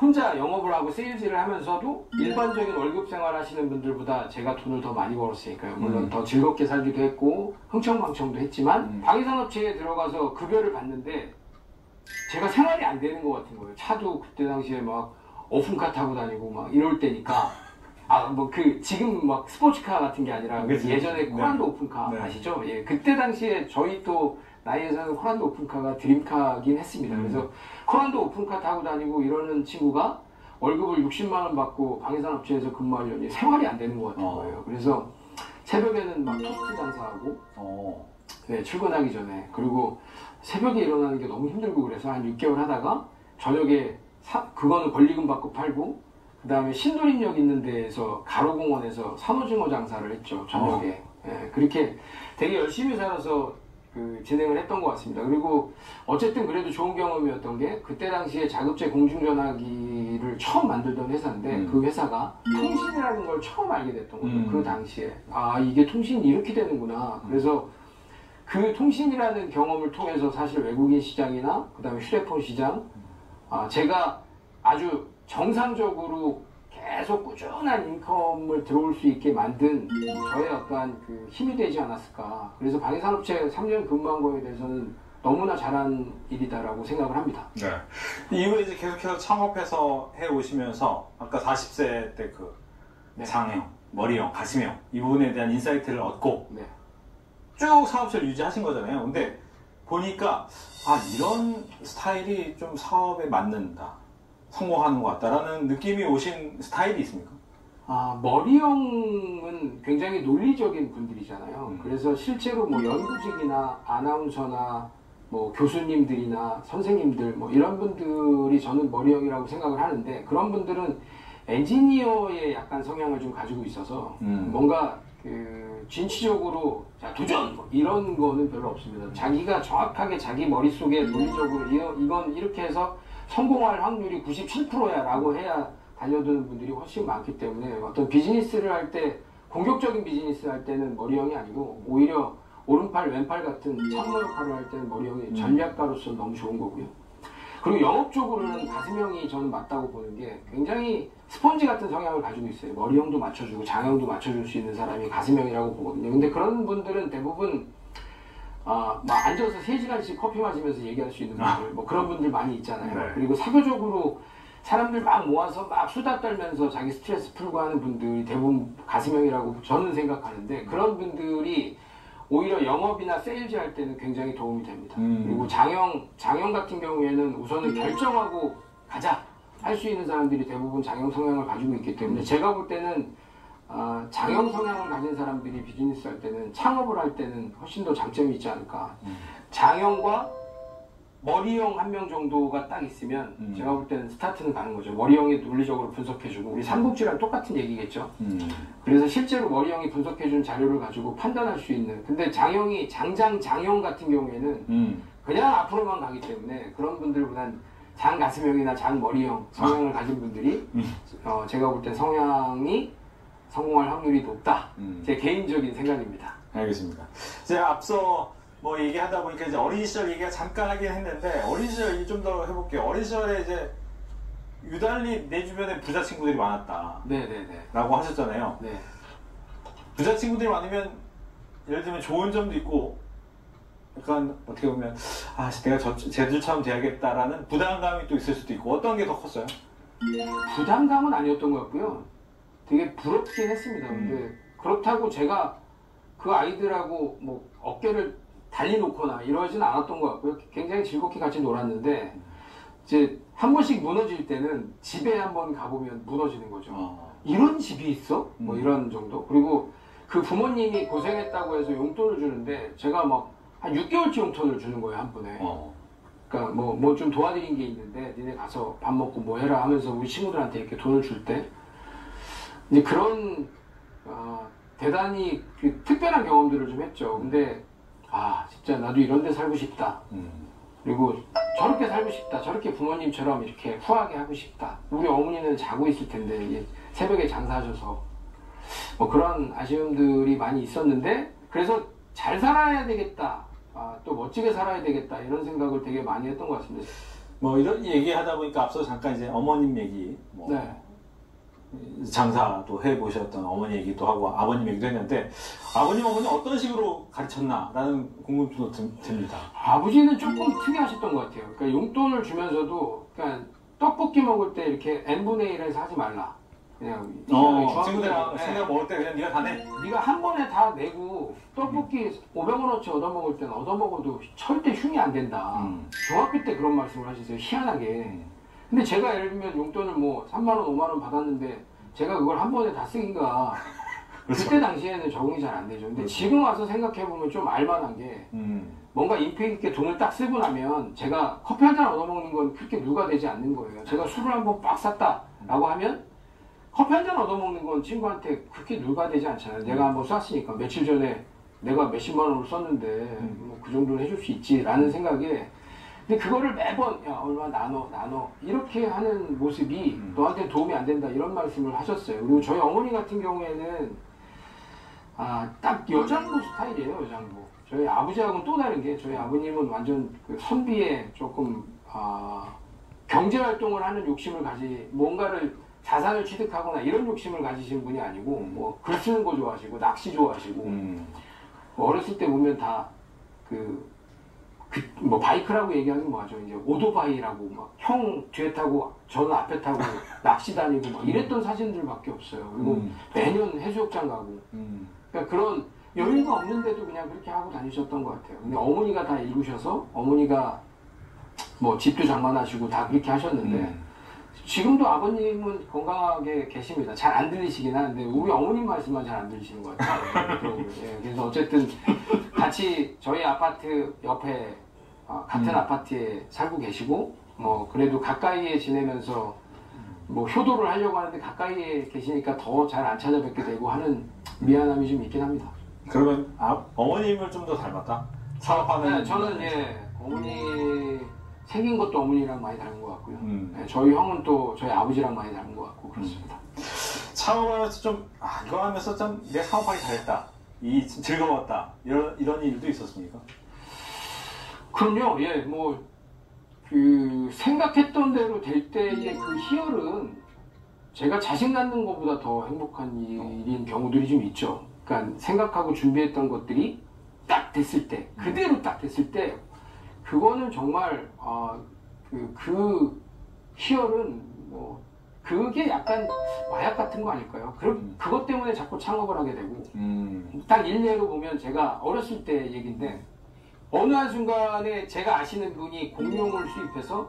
혼자 영업을 하고 세일즈를 하면서도 일반적인 월급 생활 하시는 분들보다 제가 돈을 더 많이 벌었으니까요. 물론 더 즐겁게 살기도 했고 흥청망청도 했지만 방위산업체에 들어가서 급여를 받는데 제가 생활이 안 되는 것 같은 거예요. 차도 그때 당시에 막 오픈카 타고 다니고 막 이럴 때니까 지금 막 스포츠카 같은 게 아니라 예전에 코란도 오픈카 아시죠? 예, 그때 당시에 저희 또 나이에서는 코란도 오픈카가 드림카긴 했습니다. 그래서 코란도 오픈카 타고 다니고 이러는 친구가 월급을 60만 원 받고 방위산업체에서 근무하려니 생활이 안 되는 것 같은 거예요. 그래서 새벽에는 막 토스트 장사하고 네, 출근하기 전에 그리고 새벽에 일어나는 게 너무 힘들고 그래서 한 6개월 하다가 저녁에 그거는 권리금 받고 팔고 그 다음에 신도림역 있는 데에서 가로공원에서 산오징어 장사를 했죠. 저녁에. 예, 그렇게 되게 열심히 살아서 진행을 했던 것 같습니다. 그리고 어쨌든 그래도 좋은 경험이었던 게 그때 당시에 자급제 공중전화기를 처음 만들던 회사인데 그 회사가 통신이라는 걸 처음 알게 됐던 거죠. 그 당시에. 아, 이게 통신이 이렇게 되는구나. 그래서 그 통신이라는 경험을 통해서 사실 외국인 시장이나 그 다음에 휴대폰 시장 제가 아주 정상적으로 계속 꾸준한 인컴을 들어올 수 있게 만든 저의 어떠한 그 힘이 되지 않았을까. 그래서 방위산업체 3년 근무한 거에 대해서는 너무나 잘한 일이다라고 생각을 합니다. 네. 이후에 이제 계속해서 창업해서 해 오시면서 아까 40세 때 그 장형, 머리형, 가슴형 이 부분에 대한 인사이트를 얻고 쭉 사업체를 유지하신 거잖아요. 근데 보니까 이런 스타일이 좀 사업에 맞는다. 성공하는 것 같다라는 느낌이 오신 스타일이 있습니까? 머리형은 굉장히 논리적인 분들이잖아요. 그래서 실제로 뭐 연구직이나 아나운서나 뭐 교수님들이나 선생님들 뭐 이런 분들이 저는 머리형이라고 생각을 하는데 그런 분들은 엔지니어의 약간 성향을 좀 가지고 있어서 뭔가 진취적으로 자 도전 뭐 이런 거는 별로 없습니다. 자기가 정확하게 자기 머릿속에 논리적으로 이건 이렇게 해서 성공할 확률이 97%야 라고 해야 달려드는 분들이 훨씬 많기 때문에 어떤 비즈니스를 할 때 공격적인 비즈니스 할 때는 머리형이 아니고 오히려 오른팔 왼팔 같은 참모 역할을 할 때는 머리형이 전략가로서 너무 좋은 거고요. 그리고 영업적으로는 가슴형이 저는 맞다고 보는 게 굉장히 스펀지 같은 성향을 가지고 있어요. 머리형도 맞춰주고 장형도 맞춰줄 수 있는 사람이 가슴형이라고 보거든요. 근데 그런 분들은 대부분 막 앉아서 3시간씩 커피 마시면서 얘기할 수 있는 분들, 뭐 그런 분들 많이 있잖아요. 네. 그리고 사교적으로 사람들 막 모아서 막 수다 떨면서 자기 스트레스 풀고 하는 분들이 대부분 가슴형이라고 저는 생각하는데 그런 분들이 오히려 영업이나 세일즈 할 때는 굉장히 도움이 됩니다. 그리고 장형 같은 경우에는 우선은 결정하고 가자 할 수 있는 사람들이 대부분 장형 성향을 가지고 있기 때문에 제가 볼 때는 장형 성향을 가진 사람들이 비즈니스 할 때는 창업을 할 때는 훨씬 더 장점이 있지 않을까. 장형과 머리형 한 명 정도가 딱 있으면 제가 볼 때는 스타트는 가는 거죠. 머리형이 논리적으로 분석해주고 우리 삼국지랑 똑같은 얘기겠죠. 그래서 실제로 머리형이 분석해준 자료를 가지고 판단할 수 있는 근데 장형이 장형 같은 경우에는 그냥 앞으로만 가기 때문에 그런 분들보단 장가슴형이나 장머리형 성향을 가진 분들이 제가 볼 때 성향이 성공할 확률이 높다. 제 개인적인 생각입니다. 알겠습니다. 이제 앞서 뭐 얘기하다 보니까 이제 어린 시절 얘기가 잠깐 하긴 했는데 어린 시절 얘기 좀 더 해볼게요. 어린 시절에 이제 유달리 내 주변에 부자 친구들이 많았다. 네네네. 라고 하셨잖아요. 네. 부자 친구들이 많으면 예를 들면 좋은 점도 있고 약간 어떻게 보면 내가 쟤들처럼 돼야겠다라는 부담감이 또 있을 수도 있고 어떤 게 더 컸어요? 부담감은 아니었던 것 같고요. 되게 부럽긴 했습니다. 근데 그렇다고 제가 그 아이들하고 뭐 어깨를 달리놓거나 이러진 않았던 것 같고요. 굉장히 즐겁게 같이 놀았는데 이제 한 번씩 무너질 때는 집에 한번 가보면 무너지는 거죠. 이런 집이 있어? 뭐 이런 정도. 그리고 그 부모님이 고생했다고 해서 용돈을 주는데 제가 막 한 6개월치 용돈을 주는 거예요, 한 번에. 그러니까 뭐 좀 도와드린 게 있는데 니네 가서 밥 먹고 뭐 해라 하면서 우리 친구들한테 이렇게 돈을 줄 때 이제 그런 대단히 특별한 경험들을 좀 했죠. 근데 진짜 나도 이런 데 살고 싶다. 그리고 저렇게 살고 싶다. 저렇게 부모님처럼 이렇게 후하게 하고 싶다. 우리 어머니는 자고 있을 텐데 새벽에 장사하셔서 뭐 그런 아쉬움들이 많이 있었는데 그래서 잘 살아야 되겠다. 또 멋지게 살아야 되겠다. 이런 생각을 되게 많이 했던 것 같습니다. 뭐 이런 얘기하다 보니까 앞서 잠깐 이제 어머님 얘기, 뭐 네. 장사도 해보셨던 어머니 얘기도 하고 아버님 얘기도 했는데 아버님 어머니 어떤 식으로 가르쳤나라는 궁금증도 듭니다. 아버지는 조금 특이하셨던 것 같아요. 그러니까 용돈을 주면서도 그러니까 떡볶이 먹을 때 이렇게 n분의 1에서 하지 말라. 그냥 친구들이랑 생각 먹을 때 그냥 네가 다 내. 네가 한 번에 다 내고 떡볶이 500원어치 얻어먹을 때는 얻어먹어도 절대 흉이 안 된다. 중학교 때 그런 말씀을 하셨어요. 희한하게. 근데 제가 예를 들면 용돈을 뭐 3만원, 5만원 받았는데 제가 그걸 한 번에 다 쓰기가 그렇죠. 그때 당시에는 적응이 잘 안 되죠. 근데 그렇죠. 지금 와서 생각해보면 좀 알만한 게 뭔가 임팩 있게 돈을 딱 쓰고 나면 제가 커피 한 잔 얻어먹는 건 그렇게 누가 되지 않는 거예요. 제가 술을 한 번 빡 샀다라고 하면 커피 한 잔 얻어먹는 건 친구한테 그렇게 누가 되지 않잖아요. 내가 한번 쐈으니까 며칠 전에 내가 몇십만 원을 썼는데 뭐 그 정도는 해줄 수 있지라는 생각에 근데 그거를 매번 야 얼마 나눠 이렇게 하는 모습이 너한테 도움이 안 된다 이런 말씀을 하셨어요. 그리고 저희 어머니 같은 경우에는 딱 여장부 스타일이에요. 여장부. 저희 아버지하고는 또 다른 게 저희 아버님은 완전 그 선비에 조금 경제활동을 하는 욕심을 뭔가를 자산을 취득하거나 이런 욕심을 가지신 분이 아니고 뭐 글 쓰는 거 좋아하시고 낚시 좋아하시고 뭐 어렸을 때 보면 다 뭐 바이크라고 얘기하긴 뭐하죠. 이제 오토바이라고 막 형 뒤에 타고 저는 앞에 타고 낚시 다니고 막 이랬던 사진들밖에 없어요. 그리고 매년 해수욕장 가고 그러니까 그런 여유가 없는데도 그냥 그렇게 하고 다니셨던 것 같아요. 근데 어머니가 다 이루셔서 어머니가 뭐 집도 장만하시고 다 그렇게 하셨는데 지금도 아버님은 건강하게 계십니다. 잘 안 들리시긴 하는데 우리 어머님 말씀만 잘 안 들리시는 것 같아요. 예, 그래서 어쨌든 같이 저희 아파트 옆에 같은 아파트에 살고 계시고 뭐 그래도 가까이에 지내면서 뭐 효도를 하려고 하는데 가까이에 계시니까 더 잘 안 찾아뵙게 되고 하는 미안함이 좀 있긴 합니다. 그러면 어머님을 좀 더 닮았다? 사업하는 네, 저는 어머니 생긴 것도 어머니랑 많이 닮은 것 같고요. 네, 저희 형은 또 저희 아버지랑 많이 닮은 것 같고 그렇습니다. 사업하면서 좀 이거 하면서 좀 내 사업하기 잘했다, 즐거웠다 이런 일도 있었습니까? 그럼요. 예, 뭐 그 생각했던 대로 될 때의 그 희열은 제가 자신 갖는 것보다 더 행복한 일인 경우들이 좀 있죠. 그러니까 생각하고 준비했던 것들이 딱 됐을 때, 그대로 딱 됐을 때, 그거는 정말 그 희열은 뭐 그게 약간 마약 같은 거 아닐까요? 그것 때문에 자꾸 창업을 하게 되고 딱 일례로 보면 제가 어렸을 때 얘기인데 어느 한순간에 제가 아시는 분이 공룡을 수입해서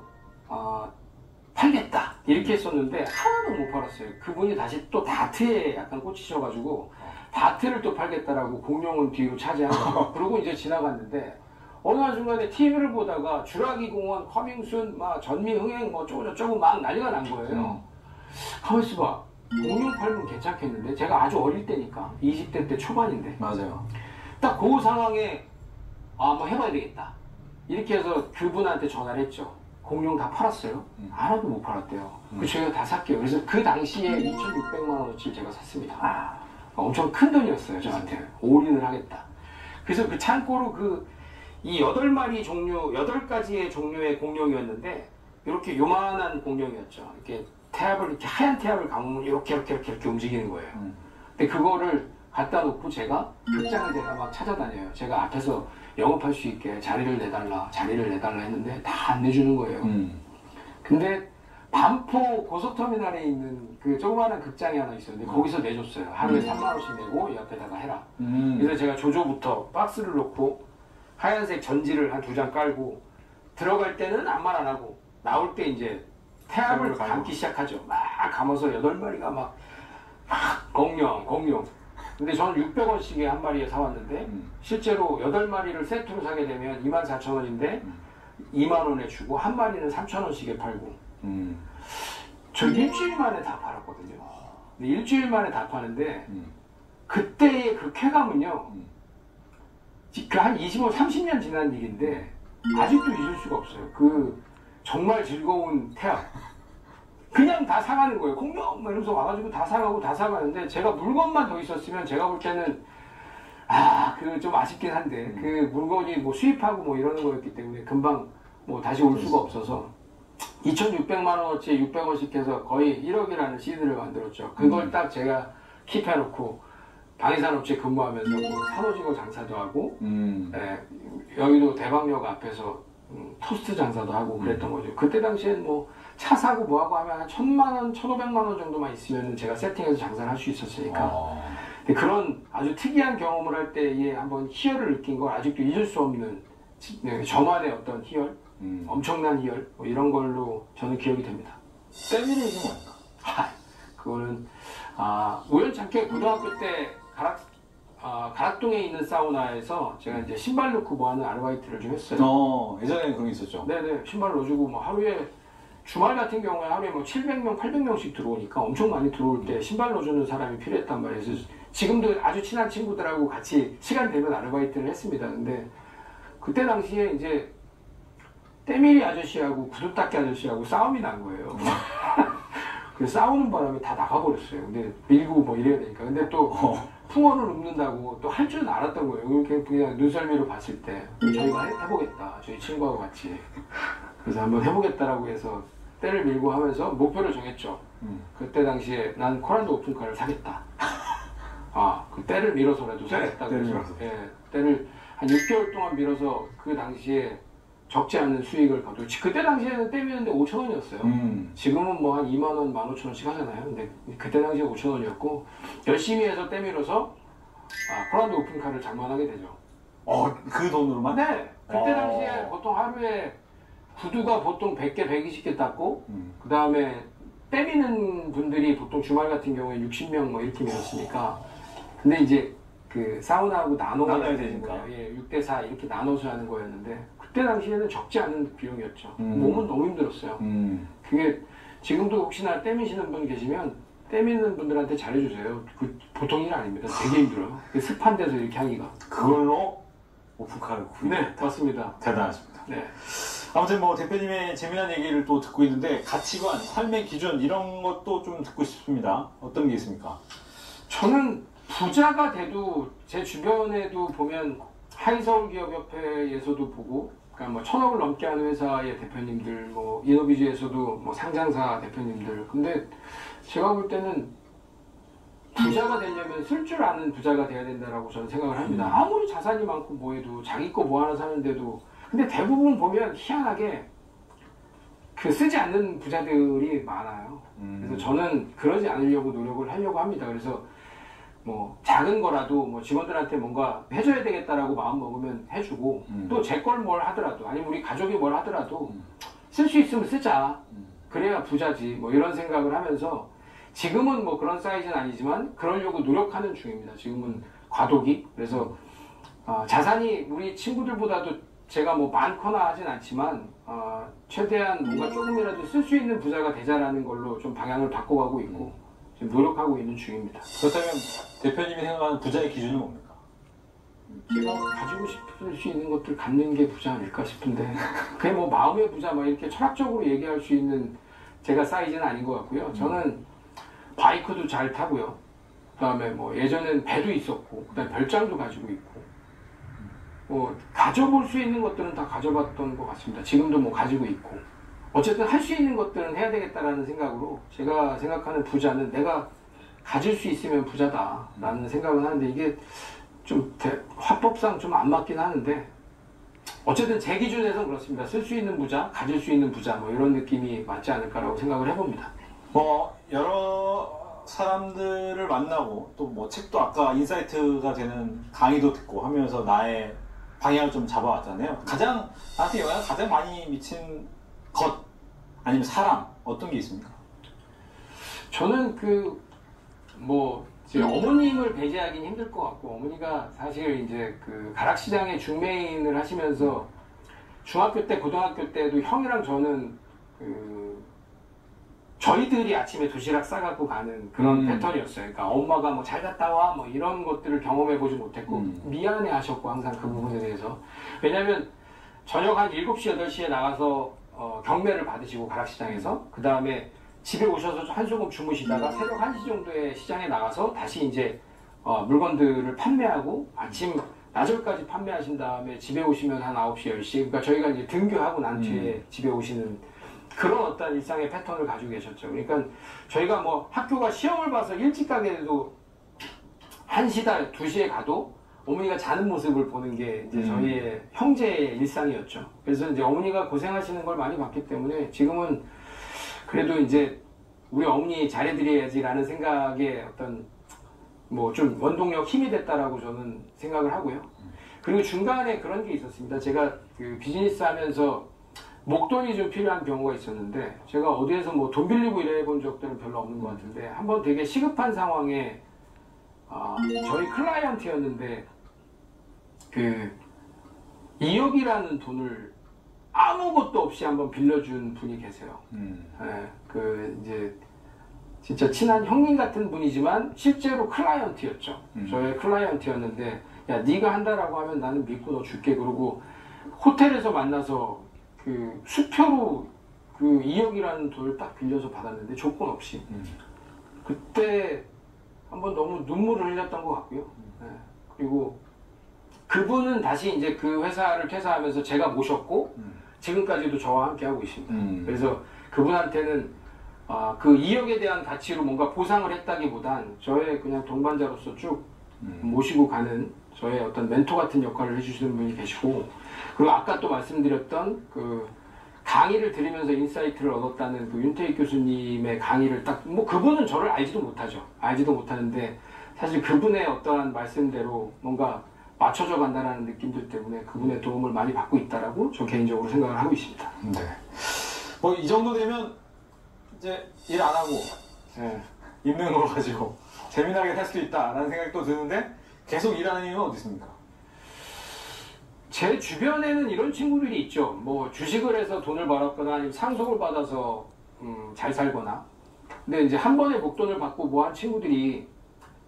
팔겠다 이렇게 했었는데 하나도 못 팔았어요. 그분이 다시 또 다트에 약간 꽂히셔가지고 다트를 또 팔겠다라고 공룡을 뒤로 차지한 거예요. 그러고 이제 지나갔는데 어느 한순간에 TV를 보다가 주라기 공원, 커밍순, 전미흥행 뭐 어쩌고저쩌고 막 난리가 난 거예요. 가만 있어봐. 공룡 팔면 괜찮겠는데? 제가 아주 어릴 때니까 20대 때 초반인데 맞아요. 딱 그 상황에 한번 해봐야 되겠다 이렇게 해서 그분한테 전화를 했죠. 공룡 다 팔았어요? 하나도 못 팔았대요. 그 저희가 다 샀게요. 그래서 그 당시에 2,600만 원어치를 제가 샀습니다. 엄청 큰 돈이었어요 저한테. 올인을 하겠다. 그래서 그 창고로 이 8마리 종류, 8가지의 종류의 공룡이었는데 이렇게 요만한 공룡이었죠. 이렇게 하얀 태압을 감으면 이렇게 움직이는 거예요. 근데 그거를 갖다 놓고 제가 극장을 제가 막 찾아다녀요. 제가 앞에서 영업할 수 있게 자리를 내달라 했는데 다 안 내주는 거예요. 근데 반포 고속터미널에 있는 그 조그마한 극장이 하나 있었는데 거기서 내줬어요. 하루에 3만 원씩 내고 옆에다가 해라. 그래서 제가 조조부터 박스를 놓고 하얀색 전지를 한 2장 깔고 들어갈 때는 아무 말 안 하고 나올 때 이제 태압을 감기 시작하죠. 막 감아서 8마리가 막 공룡. 근데 저는 600원씩에 한 마리에 사왔는데 실제로 8마리를 세트로 사게 되면 24,000원인데 2만 원에 주고 한 마리는 3,000원씩에 팔고 저 일주일 만에 다 팔았거든요. 근데 일주일 만에 다 파는데 그때의 그 쾌감은요 한 25, 30년 지난 일인데 아직도 잊을 수가 없어요. 정말 즐거운 태압. 그냥 다 사가는 거예요. 공룡! 이러면서 와가지고 다 사가고 다 사가는데 제가 물건만 더 있었으면 제가 볼 때는 그 좀 아쉽긴 한데 그 물건이 뭐 수입하고 뭐 이러는 거였기 때문에 금방 뭐 다시 올 수가 없어서 2,600만 원어치 600원씩 해서 거의 1억이라는 CD를 만들었죠. 그걸 딱 제가 킵해놓고 방위산업체 근무하면서 뭐 산호지구 장사도 하고 여의도 대방역 앞에서 토스트 장사도 하고 그랬던 거죠. 그때 당시엔 뭐 차 사고 뭐하고 하면 한 1,000만 원, 1,500만 원 정도만 있으면 제가 세팅해서 장사를 할 수 있었으니까 근데 그런 아주 특이한 경험을 할 때에 한번 희열을 느낀 걸 아직도 잊을 수 없는 저만의 어떤 희열, 엄청난 희열 뭐 이런 걸로 저는 기억이 됩니다. 때밀이 이게 뭡니까? 그거는 우연찮게 고등학교 때 가락동에 있는 사우나에서 제가 이제 신발 넣고 뭐 하는 아르바이트를 좀 했어요. 예전에 그런 게 있었죠. 네네, 신발 넣어주고 뭐 하루에 주말 같은 경우에 하루에 뭐 700명, 800명씩 들어오니까 엄청 많이 들어올 때 신발 넣어주는 사람이 필요했단 말이에요. 그래서 지금도 아주 친한 친구들하고 같이 시간 되면 아르바이트를 했습니다. 근데 그때 당시에 이제 때밀이 아저씨하고 구두닦이 아저씨하고 싸움이 난 거예요. 그래서 싸우는 바람에 다 나가버렸어요. 근데 밀고 뭐 이래야 되니까. 근데 또 풍어를 읊는다고 또 할 줄은 알았던 거예요. 그냥 눈썰미로 봤을 때 저희가 해보겠다. 저희 친구하고 같이. 그래서 한번 해보겠다라고 해서 때를 밀고 하면서 목표를 정했죠. 그때 당시에 난 코란도 오픈카를 사겠다. 그 때를 밀어서라도 사겠다. 때를 그래서 밀어서. 때를 한 6개월 동안 밀어서 그 당시에 적지 않은 수익을 거두고 그때 당시에는 때 미는데 5,000원이었어요. 지금은 뭐 한 2만 원, 15,000원씩 하잖아요. 근데 그때 당시에 5,000원이었고 열심히 해서 때 밀어서 코란도 오픈카를 장만하게 되죠. 그 돈으로만? 네. 그때 당시에 보통 하루에 구두가 보통 100개, 120개 땄고 그 다음에 때미는 분들이 보통 주말 같은 경우에 60명 뭐 이렇게 밀었으니까 근데 이제 그 사우나하고 나눠야 되는 거예요. 6대4 이렇게 나눠서 하는 거였는데 그때 당시에는 적지 않은 비용이었죠. 몸은 너무 힘들었어요. 그게 지금도 혹시나 때미시는 분 계시면 때미는 분들한테 잘해주세요. 그 보통 일 아닙니다. 되게 힘들어요. 습한 데서 이렇게 하기가. 그걸로 오픈카를 구입했다. 네, 맞습니다. 대단하십니다. 네. 아무튼 뭐 대표님의 재미난 얘기를 또 듣고 있는데 가치관, 삶의 기준 이런 것도 좀 듣고 싶습니다. 어떤 게 있습니까? 저는 부자가 돼도 제 주변에도 보면 하이서울기업협회에서도 보고 그러니까 뭐 1,000억을 넘게 하는 회사의 대표님들 뭐 이너비즈에서도 뭐 상장사 대표님들 근데 제가 볼 때는 부자가 되려면 쓸 줄 아는 부자가 돼야 된다라고 저는 생각을 합니다. 아무리 자산이 많고 뭐해도 자기 거 뭐 하나 사는데도 근데 대부분 보면 희한하게 그 쓰지 않는 부자들이 많아요. 그래서 저는 그러지 않으려고 노력을 하려고 합니다. 그래서 뭐 작은 거라도 뭐 직원들한테 뭔가 해줘야 되겠다라고 마음 먹으면 해주고 또 제 걸 뭘 하더라도 아니면 우리 가족이 뭘 하더라도 쓸 수 있으면 쓰자. 그래야 부자지 뭐 이런 생각을 하면서 지금은 뭐 그런 사이즈는 아니지만 그러려고 노력하는 중입니다. 지금은 과도기 그래서 자산이 우리 친구들보다도 제가 뭐 많거나 하진 않지만 최대한 뭔가 조금이라도 쓸 수 있는 부자가 되자라는 걸로 좀 방향을 바꿔가고 있고 지금 노력하고 있는 중입니다. 그렇다면 대표님이 생각하는 부자의 기준은 뭡니까? 제가 가지고 싶을 수 있는 것들 갖는 게 부자 아닐까 싶은데 그게 뭐 마음의 부자 막 이렇게 철학적으로 얘기할 수 있는 제가 사이즈는 아닌 것 같고요. 저는 바이크도 잘 타고요. 그다음에 뭐 예전엔 배도 있었고 그다음에 별장도 가지고 있고 뭐 가져볼 수 있는 것들은 다 가져봤던 것 같습니다. 지금도 뭐 가지고 있고 어쨌든 할 수 있는 것들은 해야 되겠다라는 생각으로 제가 생각하는 부자는 내가 가질 수 있으면 부자다라는 생각은 하는데 이게 좀 화법상 좀 안 맞긴 하는데 어쨌든 제 기준에서는 그렇습니다. 쓸 수 있는 부자, 가질 수 있는 부자 뭐 이런 느낌이 맞지 않을까라고 생각을 해봅니다. 뭐 여러 사람들을 만나고 또 뭐 책도 아까 인사이트가 되는 강의도 듣고 하면서 나의 방향을 좀 잡아왔잖아요. 나한테 영향을 가장 많이 미친 것 아니면 사람 어떤 게 있습니까? 저는 제 어머님을 배제하기는 힘들 것 같고 어머니가 사실 이제 그 가락시장에 중매인을 하시면서 중학교 때 고등학교 때도 형이랑 저는 저희들이 아침에 도시락 싸갖고 가는 그런 패턴이었어요. 그러니까 엄마가 뭐 잘 갔다 와 뭐 이런 것들을 경험해보지 못했고 미안해 하셨고 항상 그 부분에 대해서 왜냐면 저녁 한 7시, 8시에 나가서 경매를 받으시고 가락시장에서 그 다음에 집에 오셔서 한소금 주무시다가 새벽 1시 정도에 시장에 나가서 다시 이제 물건들을 판매하고 아침 낮을까지 판매하신 다음에 집에 오시면 한 9시, 10시. 그러니까 저희가 이제 등교하고 난 뒤에 집에 오시는 그런 어떤 일상의 패턴을 가지고 계셨죠. 그러니까 저희가 뭐 학교가 시험을 봐서 일찍 가게 돼도 1시다, 2시에 가도 어머니가 자는 모습을 보는 게 이제 저희의 형제의 일상이었죠. 그래서 이제 어머니가 고생하시는 걸 많이 봤기 때문에 지금은 그래도 이제 우리 어머니 잘해드려야지라는 생각에 어떤 뭐 좀 원동력 힘이 됐다라고 저는 생각을 하고요. 그리고 중간에 그런 게 있었습니다. 제가 그 비즈니스 하면서 목돈이 좀 필요한 경우가 있었는데 제가 어디에서 뭐 돈 빌리고 이래 본 적들은 별로 없는 것 같은데 한번 되게 시급한 상황에 저희 클라이언트였는데 그 2억이라는 돈을 아무것도 없이 한번 빌려준 분이 계세요. 네, 그 이제 진짜 친한 형님 같은 분이지만 실제로 클라이언트였죠. 저의 클라이언트였는데 야 네가 한다라고 하면 나는 믿고 너 줄게. 그러고 호텔에서 만나서 그 수표로 그 2억이라는 돈을 딱 빌려서 받았는데 조건 없이 그때 한번 너무 눈물을 흘렸던 것 같고요. 네. 그리고 그분은 다시 이제 그 회사를 퇴사하면서 제가 모셨고 지금까지도 저와 함께 하고 있습니다. 그래서 그분한테는 그 2억에 대한 가치로 뭔가 보상을 했다기보단 저의 그냥 동반자로서 쭉 모시고 가는 저의 어떤 멘토 같은 역할을 해주시는 분이 계시고 그리고 아까 또 말씀드렸던 그 강의를 들으면서 인사이트를 얻었다는 그 윤태익 교수님의 강의를 딱 뭐 그분은 저를 알지도 못하죠. 알지도 못하는데 사실 그분의 어떠한 말씀대로 뭔가 맞춰져 간다는 느낌들 때문에 그분의 도움을 많이 받고 있다라고 저 개인적으로 생각을 하고 있습니다. 네. 뭐 이 정도 되면 이제 일 안 하고 네. 있는 거 가지고 재미나게 살 수도 있다라는 생각이 또 드는데 계속 일하는 이유는 어디 있습니까? 제 주변에는 이런 친구들이 있죠. 뭐 주식을 해서 돈을 벌었거나 아니면 상속을 받아서 잘 살거나. 근데 이제 한 번에 목돈을 받고 뭐 한 친구들이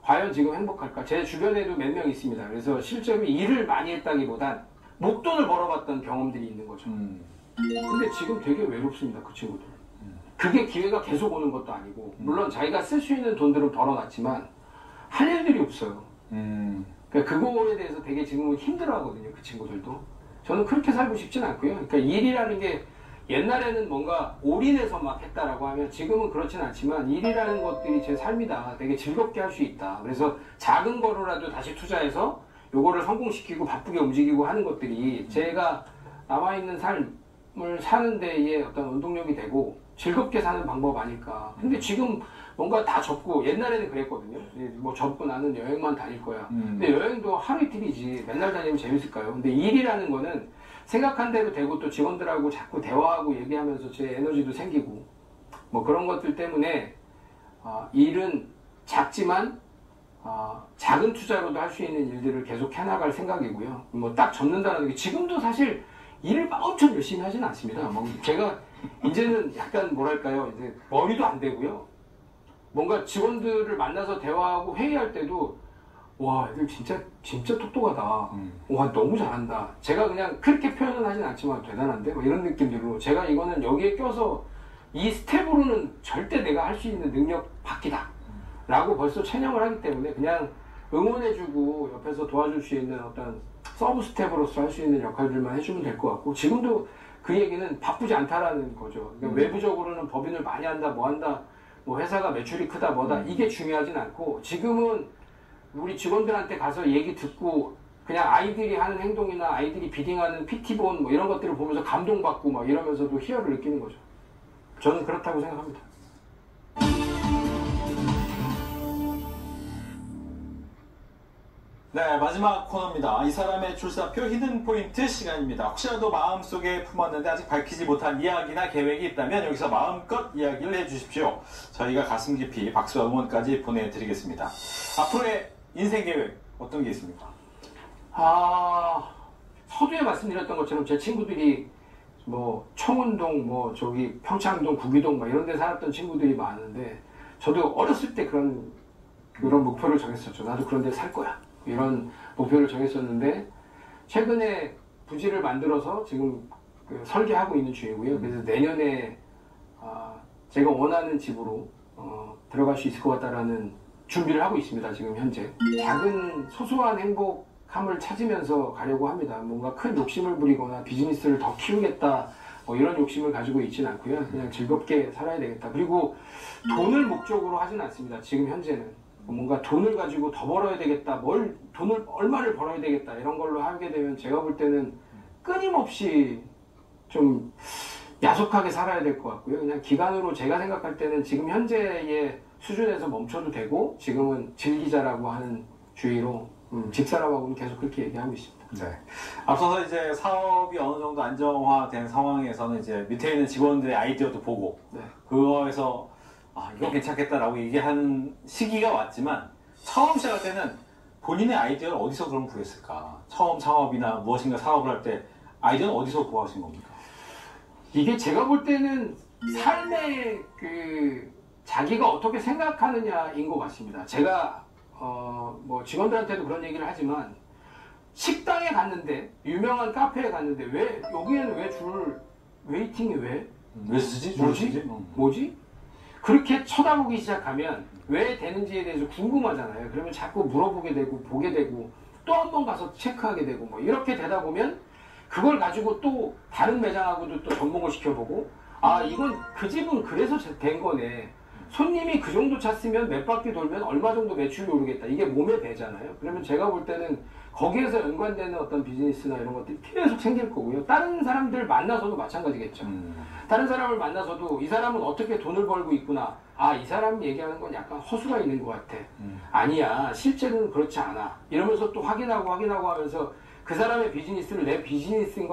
과연 지금 행복할까? 제 주변에도 몇 명 있습니다. 그래서 실제로 일을 많이 했다기보단 목돈을 벌어봤던 경험들이 있는 거죠. 근데 지금 되게 외롭습니다. 그 친구들. 그게 기회가 계속 오는 것도 아니고 물론 자기가 쓸 수 있는 돈들은 벌어놨지만 할 일들이 없어요. 그러니까 그거에 대해서 되게 지금은 힘들어하거든요. 그 친구들도. 저는 그렇게 살고 싶진 않고요. 그러니까 일이라는 게 옛날에는 뭔가 올인해서 막 했다라고 하면 지금은 그렇진 않지만 일이라는 것들이 제 삶이다. 되게 즐겁게 할 수 있다. 그래서 작은 거로라도 다시 투자해서 요거를 성공시키고 바쁘게 움직이고 하는 것들이 제가 남아있는 삶을 사는 데에 어떤 원동력이 되고 즐겁게 사는 방법 아닐까. 근데 지금 뭔가 다 접고 옛날에는 그랬거든요. 뭐 접고 나는 여행만 다닐 거야. 근데 여행도 하루 이틀이지 맨날 다니면 재밌을까요? 근데 일이라는 거는 생각한 대로 되고 또 직원들하고 자꾸 대화하고 얘기하면서 제 에너지도 생기고 뭐 그런 것들 때문에 일은 작지만 작은 투자로도 할 수 있는 일들을 계속 해나갈 생각이고요. 뭐 딱 접는다는 게 지금도 사실 일을 엄청 열심히 하진 않습니다. 뭐 제가 이제는 약간 뭐랄까요, 이제 머리도 안 되고요. 뭔가 직원들을 만나서 대화하고 회의할 때도 와, 애들 진짜 똑똑하다. 와, 너무 잘한다. 제가 그냥 그렇게 표현은 하진 않지만 대단한데 뭐 이런 느낌들로 제가 이거는 여기에 껴서 이 스텝으로는 절대 내가 할 수 있는 능력 밖이다 라고 벌써 체념을 하기 때문에 그냥 응원해주고 옆에서 도와줄 수 있는 어떤 서브 스텝으로서 할 수 있는 역할들만 해주면 될 것 같고 지금도 그 얘기는 바쁘지 않다라는 거죠. 그러니까 외부적으로는 법인을 많이 한다, 뭐 한다, 뭐 회사가 매출이 크다, 뭐다 이게 중요하진 않고 지금은 우리 직원들한테 가서 얘기 듣고 그냥 아이들이 하는 행동이나 아이들이 비딩하는 PT본 뭐 이런 것들을 보면서 감동받고 막 이러면서도 희열을 느끼는 거죠. 저는 그렇다고 생각합니다. 네, 마지막 코너입니다. 이 사람의 출사표 히든 포인트 시간입니다. 혹시라도 마음속에 품었는데 아직 밝히지 못한 이야기나 계획이 있다면 여기서 마음껏 이야기를 해주십시오. 저희가 가슴 깊이 박수와 응원까지 보내드리겠습니다. 앞으로의 인생 계획 어떤 게 있습니까? 서두에 말씀드렸던 것처럼 제 친구들이 뭐 청운동, 뭐 저기 평창동, 구기동 막 이런 데 살았던 친구들이 많은데 저도 어렸을 때 그런 목표를 정했었죠. 나도 그런 데 살 거야. 이런 목표를 정했었는데 최근에 부지를 만들어서 지금 설계하고 있는 중이고요. 그래서 내년에 제가 원하는 집으로 들어갈 수 있을 것 같다라는 준비를 하고 있습니다. 지금 현재 작은 소소한 행복함을 찾으면서 가려고 합니다. 뭔가 큰 욕심을 부리거나 비즈니스를 더 키우겠다 뭐 이런 욕심을 가지고 있지는 않고요. 그냥 즐겁게 살아야 되겠다. 그리고 돈을 목적으로 하진 않습니다. 지금 현재는 뭔가 돈을 가지고 더 벌어야 되겠다, 돈을 얼마를 벌어야 되겠다 이런 걸로 하게 되면 제가 볼 때는 끊임없이 좀 야속하게 살아야 될 것 같고요. 그냥 기간으로 제가 생각할 때는 지금 현재의 수준에서 멈춰도 되고 지금은 즐기자라고 하는 주의로 집사람하고는 계속 그렇게 얘기하고 있습니다. 네. 앞서서 이제 사업이 어느 정도 안정화된 상황에서는 이제 밑에 있는 직원들의 아이디어도 보고 네. 그거에서 이거 괜찮겠다라고 얘기하는 시기가 왔지만 처음 시작할 때는 본인의 아이디어를 어디서 그럼 구했을까? 처음 창업이나 무엇인가 사업을 할 때 아이디어는 어디서 구하신 겁니까? 이게 제가 볼 때는 삶의 자기가 어떻게 생각하느냐인 것 같습니다. 제가 뭐 직원들한테도 그런 얘기를 하지만 식당에 갔는데 유명한 카페에 갔는데 왜 여기에는 왜 웨이팅이 왜 쓰지? 뭐지? 그렇게 쳐다보기 시작하면 왜 되는지에 대해서 궁금하잖아요. 그러면 자꾸 물어보게 되고 보게 되고 또 한 번 가서 체크하게 되고 뭐 이렇게 되다 보면 그걸 가지고 또 다른 매장하고도 또 접목을 시켜보고 이건 그 집은 그래서 된 거네. 손님이 그 정도 찼으면 몇 바퀴 돌면 얼마 정도 매출이 오르겠다. 이게 몸에 배잖아요. 그러면 제가 볼 때는 거기에서 연관되는 어떤 비즈니스나 이런 것들이 계속 생길 거고요. 다른 사람들 만나서도 마찬가지겠죠. 다른 사람을 만나서도 이 사람은 어떻게 돈을 벌고 있구나. 이 사람 얘기하는 건 약간 허수가 있는 것 같아. 아니야, 실제로는 그렇지 않아. 이러면서 또 확인하고 하면서 그 사람의 비즈니스를 내 비즈니스인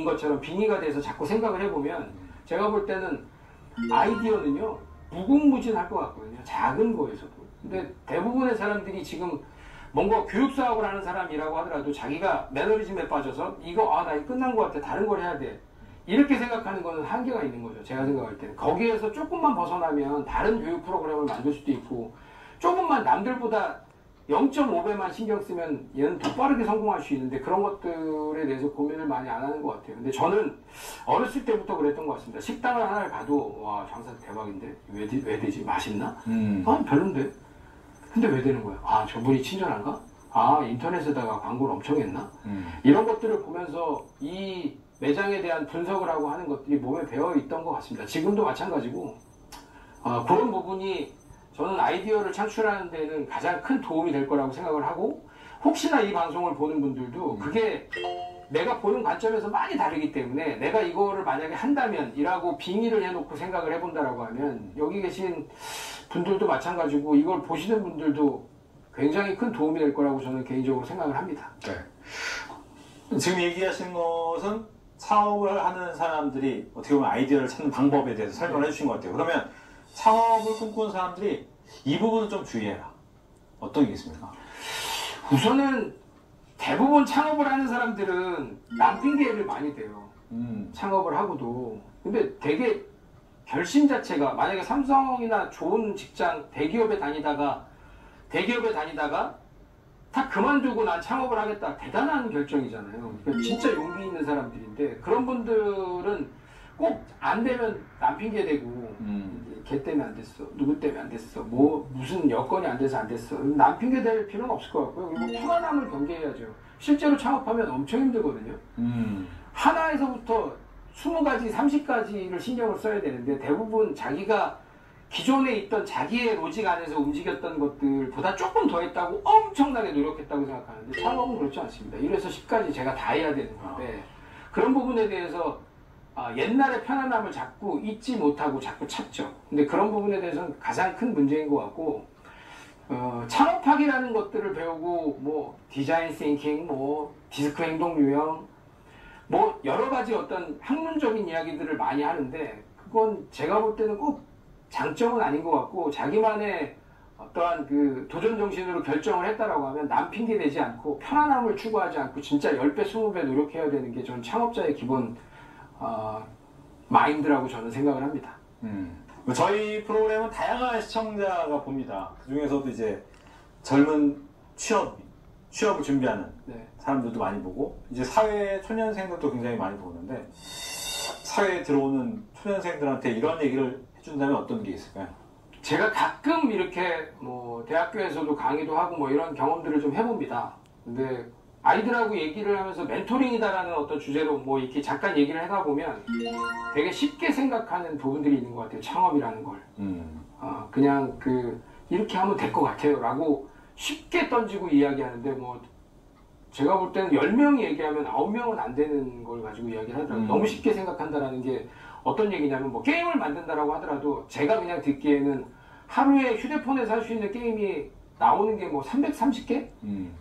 것처럼 빙의가 돼서 자꾸 생각을 해보면 제가 볼 때는 아이디어는요 무궁무진할 것 같거든요. 작은 거에서도. 근데 대부분의 사람들이 지금 뭔가 교육 사업을 하는 사람이라고 하더라도 자기가 매너리즘에 빠져서 이거 나 이거 끝난 것 같아, 다른 걸 해야 돼, 이렇게 생각하는 거는 한계가 있는 거죠. 제가 생각할 때는 거기에서 조금만 벗어나면 다른 교육 프로그램을 만들 수도 있고 조금만 남들보다 0.5배만 신경 쓰면 얘는 더 빠르게 성공할 수 있는데 그런 것들에 대해서 고민을 많이 안 하는 것 같아요. 근데 저는 어렸을 때부터 그랬던 것 같습니다. 식당을 하나를 가도 와, 장사 대박인데 왜 되지? 맛있나? 별론데? 근데 왜 되는 거야? 저분이 친절한가? 인터넷에다가 광고를 엄청 했나? 이런 것들을 보면서 이 매장에 대한 분석을 하고 하는 것들이 몸에 배어 있던 것 같습니다. 지금도 마찬가지고 그런 부분이 저는 아이디어를 창출하는 데는 가장 큰 도움이 될 거라고 생각을 하고, 혹시나 이 방송을 보는 분들도 그게 내가 보는 관점에서 많이 다르기 때문에 내가 이거를 만약에 한다면 이라고 빙의를 해놓고 생각을 해본다라고 하면 여기 계신 분들도 마찬가지고 이걸 보시는 분들도 굉장히 큰 도움이 될 거라고 저는 개인적으로 생각을 합니다. 네. 지금 얘기하신 것은 사업을 하는 사람들이 어떻게 보면 아이디어를 찾는 방법에 대해서 설명을 해주신 것 같아요. 그러면 창업을 꿈꾸는 사람들이 이 부분은 좀 주의해라. 어떤 게 있습니까? 우선은 대부분 창업을 하는 사람들은 남 핑계를 많이 대요. 창업을 하고도. 근데 되게 결심 자체가 만약에 삼성이나 좋은 직장 대기업에 다니다가 다 그만두고 난 창업을 하겠다. 대단한 결정이잖아요. 그러니까 진짜 용기 있는 사람들인데 그런 분들은 꼭 안 되면 남 핑계 대고 걔 때문에 안 됐어, 누구 때문에 안 됐어, 무슨 여건이 안 돼서 안 됐어, 남 핑계 댈 필요는 없을 것 같고요. 그리고 편안함을 경계해야죠. 실제로 창업하면 엄청 힘들거든요. 하나에서부터 20가지, 30가지를 신경을 써야 되는데 대부분 자기가 기존에 있던 자기의 로직 안에서 움직였던 것들보다 조금 더 했다고 엄청나게 노력했다고 생각하는데 창업은 그렇지 않습니다. 1에서 10까지 제가 다 해야 되는 건데 그런 부분에 대해서 옛날의 편안함을 자꾸 잊지 못하고 자꾸 찾죠. 근데 그런 부분에 대해서는 가장 큰 문제인 것 같고, 창업학이라는 것들을 배우고 디자인 싱킹, 디스크 행동 유형, 여러 가지 어떤 학문적인 이야기들을 많이 하는데 그건 제가 볼 때는 꼭 장점은 아닌 것 같고, 자기만의 어떠한 그 도전 정신으로 결정을 했다라고 하면 남 핑계 대지 않고 편안함을 추구하지 않고 진짜 10배, 20배 노력해야 되는 게 저는 창업자의 기본 마인드라고 저는 생각을 합니다. 저희 프로그램은 다양한 시청자가 봅니다. 그 중에서도 이제 젊은 취업을 준비하는 사람들도 많이 보고, 이제 사회 초년생들도 굉장히 많이 보는데, 사회에 들어오는 초년생들한테 이런 얘기를 해준다면 어떤 게 있을까요? 제가 가끔 이렇게 뭐 대학교에서도 강의도 하고 뭐 이런 경험들을 좀 해봅니다. 근데 아이들하고 얘기를 하면서 멘토링이다라는 어떤 주제로 뭐 이렇게 잠깐 얘기를 하다 보면 되게 쉽게 생각하는 부분들이 있는 것 같아요. 창업이라는 걸. 그냥 이렇게 하면 될 것 같아요 라고 쉽게 던지고 이야기하는데 뭐 제가 볼 때는 10명이 얘기하면 9명은 안 되는 걸 가지고 이야기를 하더라고요. 너무 쉽게 생각한다라는 게 어떤 얘기냐면 뭐 게임을 만든다라고 하더라도 제가 그냥 듣기에는 하루에 휴대폰에서 할 수 있는 게임이 나오는 게 뭐 330개?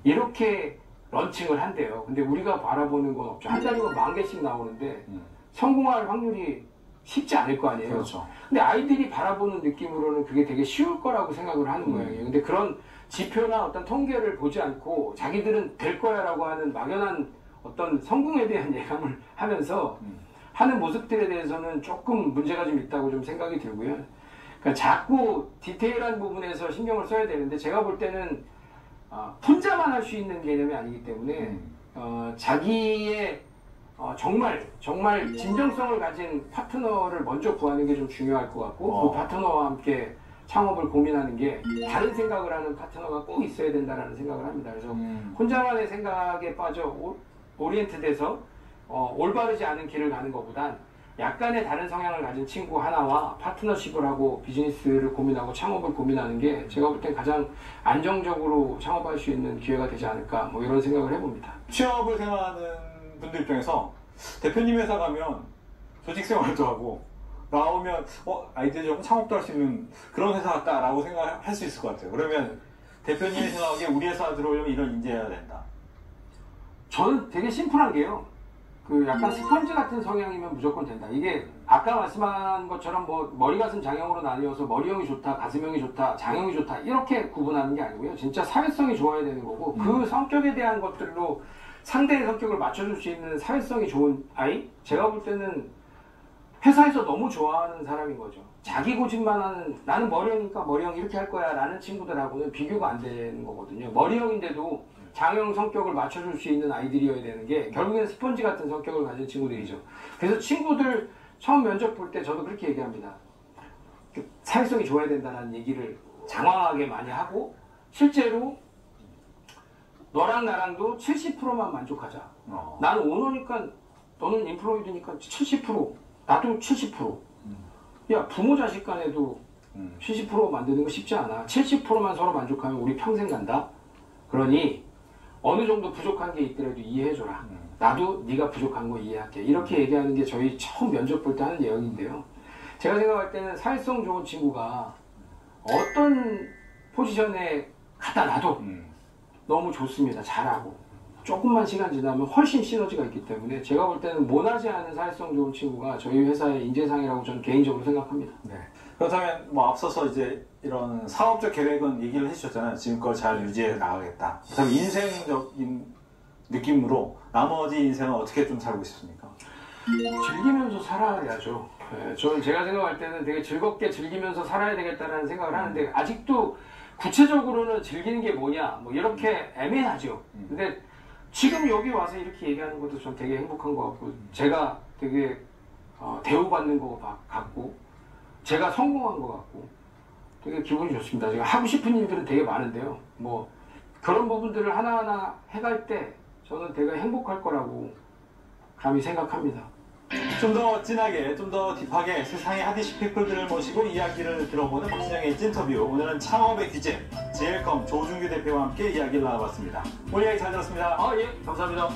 이렇게 런칭을 한대요. 근데 우리가 바라보는 건 없죠. 한 달이면 10,000개씩 나오는데 성공할 확률이 쉽지 않을 거 아니에요. 그렇죠. 근데 아이들이 바라보는 느낌으로는 그게 되게 쉬울 거라고 생각을 하는 모양이에요. 근데 그런 지표나 어떤 통계를 보지 않고 자기들은 될 거야 라고 하는 막연한 어떤 성공에 대한 예감을 하면서 하는 모습들에 대해서는 조금 문제가 좀 있다고 좀 생각이 들고요. 그러니까 자꾸 디테일한 부분에서 신경을 써야 되는데 제가 볼 때는 혼자만 할 수 있는 개념이 아니기 때문에 자기의 정말 진정성을 가진 파트너를 먼저 구하는 게 좀 중요할 것 같고 그 파트너와 함께 창업을 고민하는 게 다른 생각을 하는 파트너가 꼭 있어야 된다라는 생각을 합니다. 그래서 혼자만의 생각에 빠져 오리엔트돼서 올바르지 않은 길을 가는 것보단 약간의 다른 성향을 가진 친구 하나와 파트너십을 하고 비즈니스를 고민하고 창업을 고민하는 게 제가 볼 땐 가장 안정적으로 창업할 수 있는 기회가 되지 않을까 뭐 이런 생각을 해봅니다. 취업을 생각하는 분들 입장에서 대표님 회사 가면 조직 생활도 하고 나오면 아이디어적으로 창업도 할 수 있는 그런 회사 같다라고 생각할 수 있을 것 같아요. 그러면 대표님이 생각하기에 우리 회사 들어오려면 이런 인재여야 된다. 저는 되게 심플한 게요. 약간 스펀지 같은 성향이면 무조건 된다. 이게 아까 말씀한 것처럼 뭐 머리 가슴 장형으로 나뉘어서 머리형이 좋다, 가슴형이 좋다, 장형이 좋다 이렇게 구분하는 게 아니고요. 진짜 사회성이 좋아야 되는 거고 그 성격에 대한 것들로 상대의 성격을 맞춰줄 수 있는 사회성이 좋은 아이? 제가 볼 때는 회사에서 너무 좋아하는 사람인 거죠. 자기 고집만 하는 나는 머리형이니까 머리형 이렇게 할 거야 라는 친구들하고는 비교가 안 되는 거거든요. 머리형인데도 장형 성격을 맞춰줄 수 있는 아이들이어야 되는 게 결국에는 스펀지 같은 성격을 가진 친구들이죠. 그래서 친구들 처음 면접 볼 때 저도 그렇게 얘기합니다. 사회성이 좋아야 된다는 얘기를 장황하게 많이 하고 실제로 너랑 나랑도 70%만 만족하자. 나는 오너니까 너는 인플로이드니까 70%, 나도 70%. 야 부모 자식 간에도 70% 만드는 거 쉽지 않아. 70%만 서로 만족하면 우리 평생 간다. 그러니 어느 정도 부족한 게 있더라도 이해해줘라. 나도 네가 부족한 거 이해할게. 이렇게 얘기하는 게 저희 처음 면접 볼 때 하는 예언인데요. 제가 생각할 때는 사회성 좋은 친구가 어떤 포지션에 갖다 놔도 너무 좋습니다. 잘하고. 조금만 시간 지나면 훨씬 시너지가 있기 때문에 제가 볼 때는 모나지 않은 사회성 좋은 친구가 저희 회사의 인재상이라고 저는 개인적으로 생각합니다. 네. 그렇다면 뭐 앞서서 이제 이런 사업적 계획은 얘기를 해주셨잖아요. 지금껏 잘 유지해 나가겠다. 그렇다면 인생적인 느낌으로 나머지 인생은 어떻게 좀 살고 싶습니까? 즐기면서 살아야죠. 네, 저는 제가 생각할 때는 되게 즐겁게 즐기면서 살아야 되겠다는 생각을 하는데 아직도 구체적으로는 즐기는 게 뭐냐 뭐 이렇게 애매하죠. 근데 지금 여기 와서 이렇게 얘기하는 것도 전 되게 행복한 것 같고 제가 되게 대우받는 것 같고 제가 성공한 것 같고 되게 기분이 좋습니다. 제가 하고 싶은 일들은 되게 많은데요. 뭐 그런 부분들을 하나하나 해갈 때 저는 되게 행복할 거라고 감히 생각합니다. 좀 더 진하게, 좀 더 딥하게 세상의 핫이슈 피플들을 모시고 이야기를 들어보는 박진영의 찐터뷰. 오늘은 창업의 귀재, 제일컴 조준규 대표와 함께 이야기를 나눠봤습니다. 오늘 이야기 잘 들었습니다. 예, 감사합니다.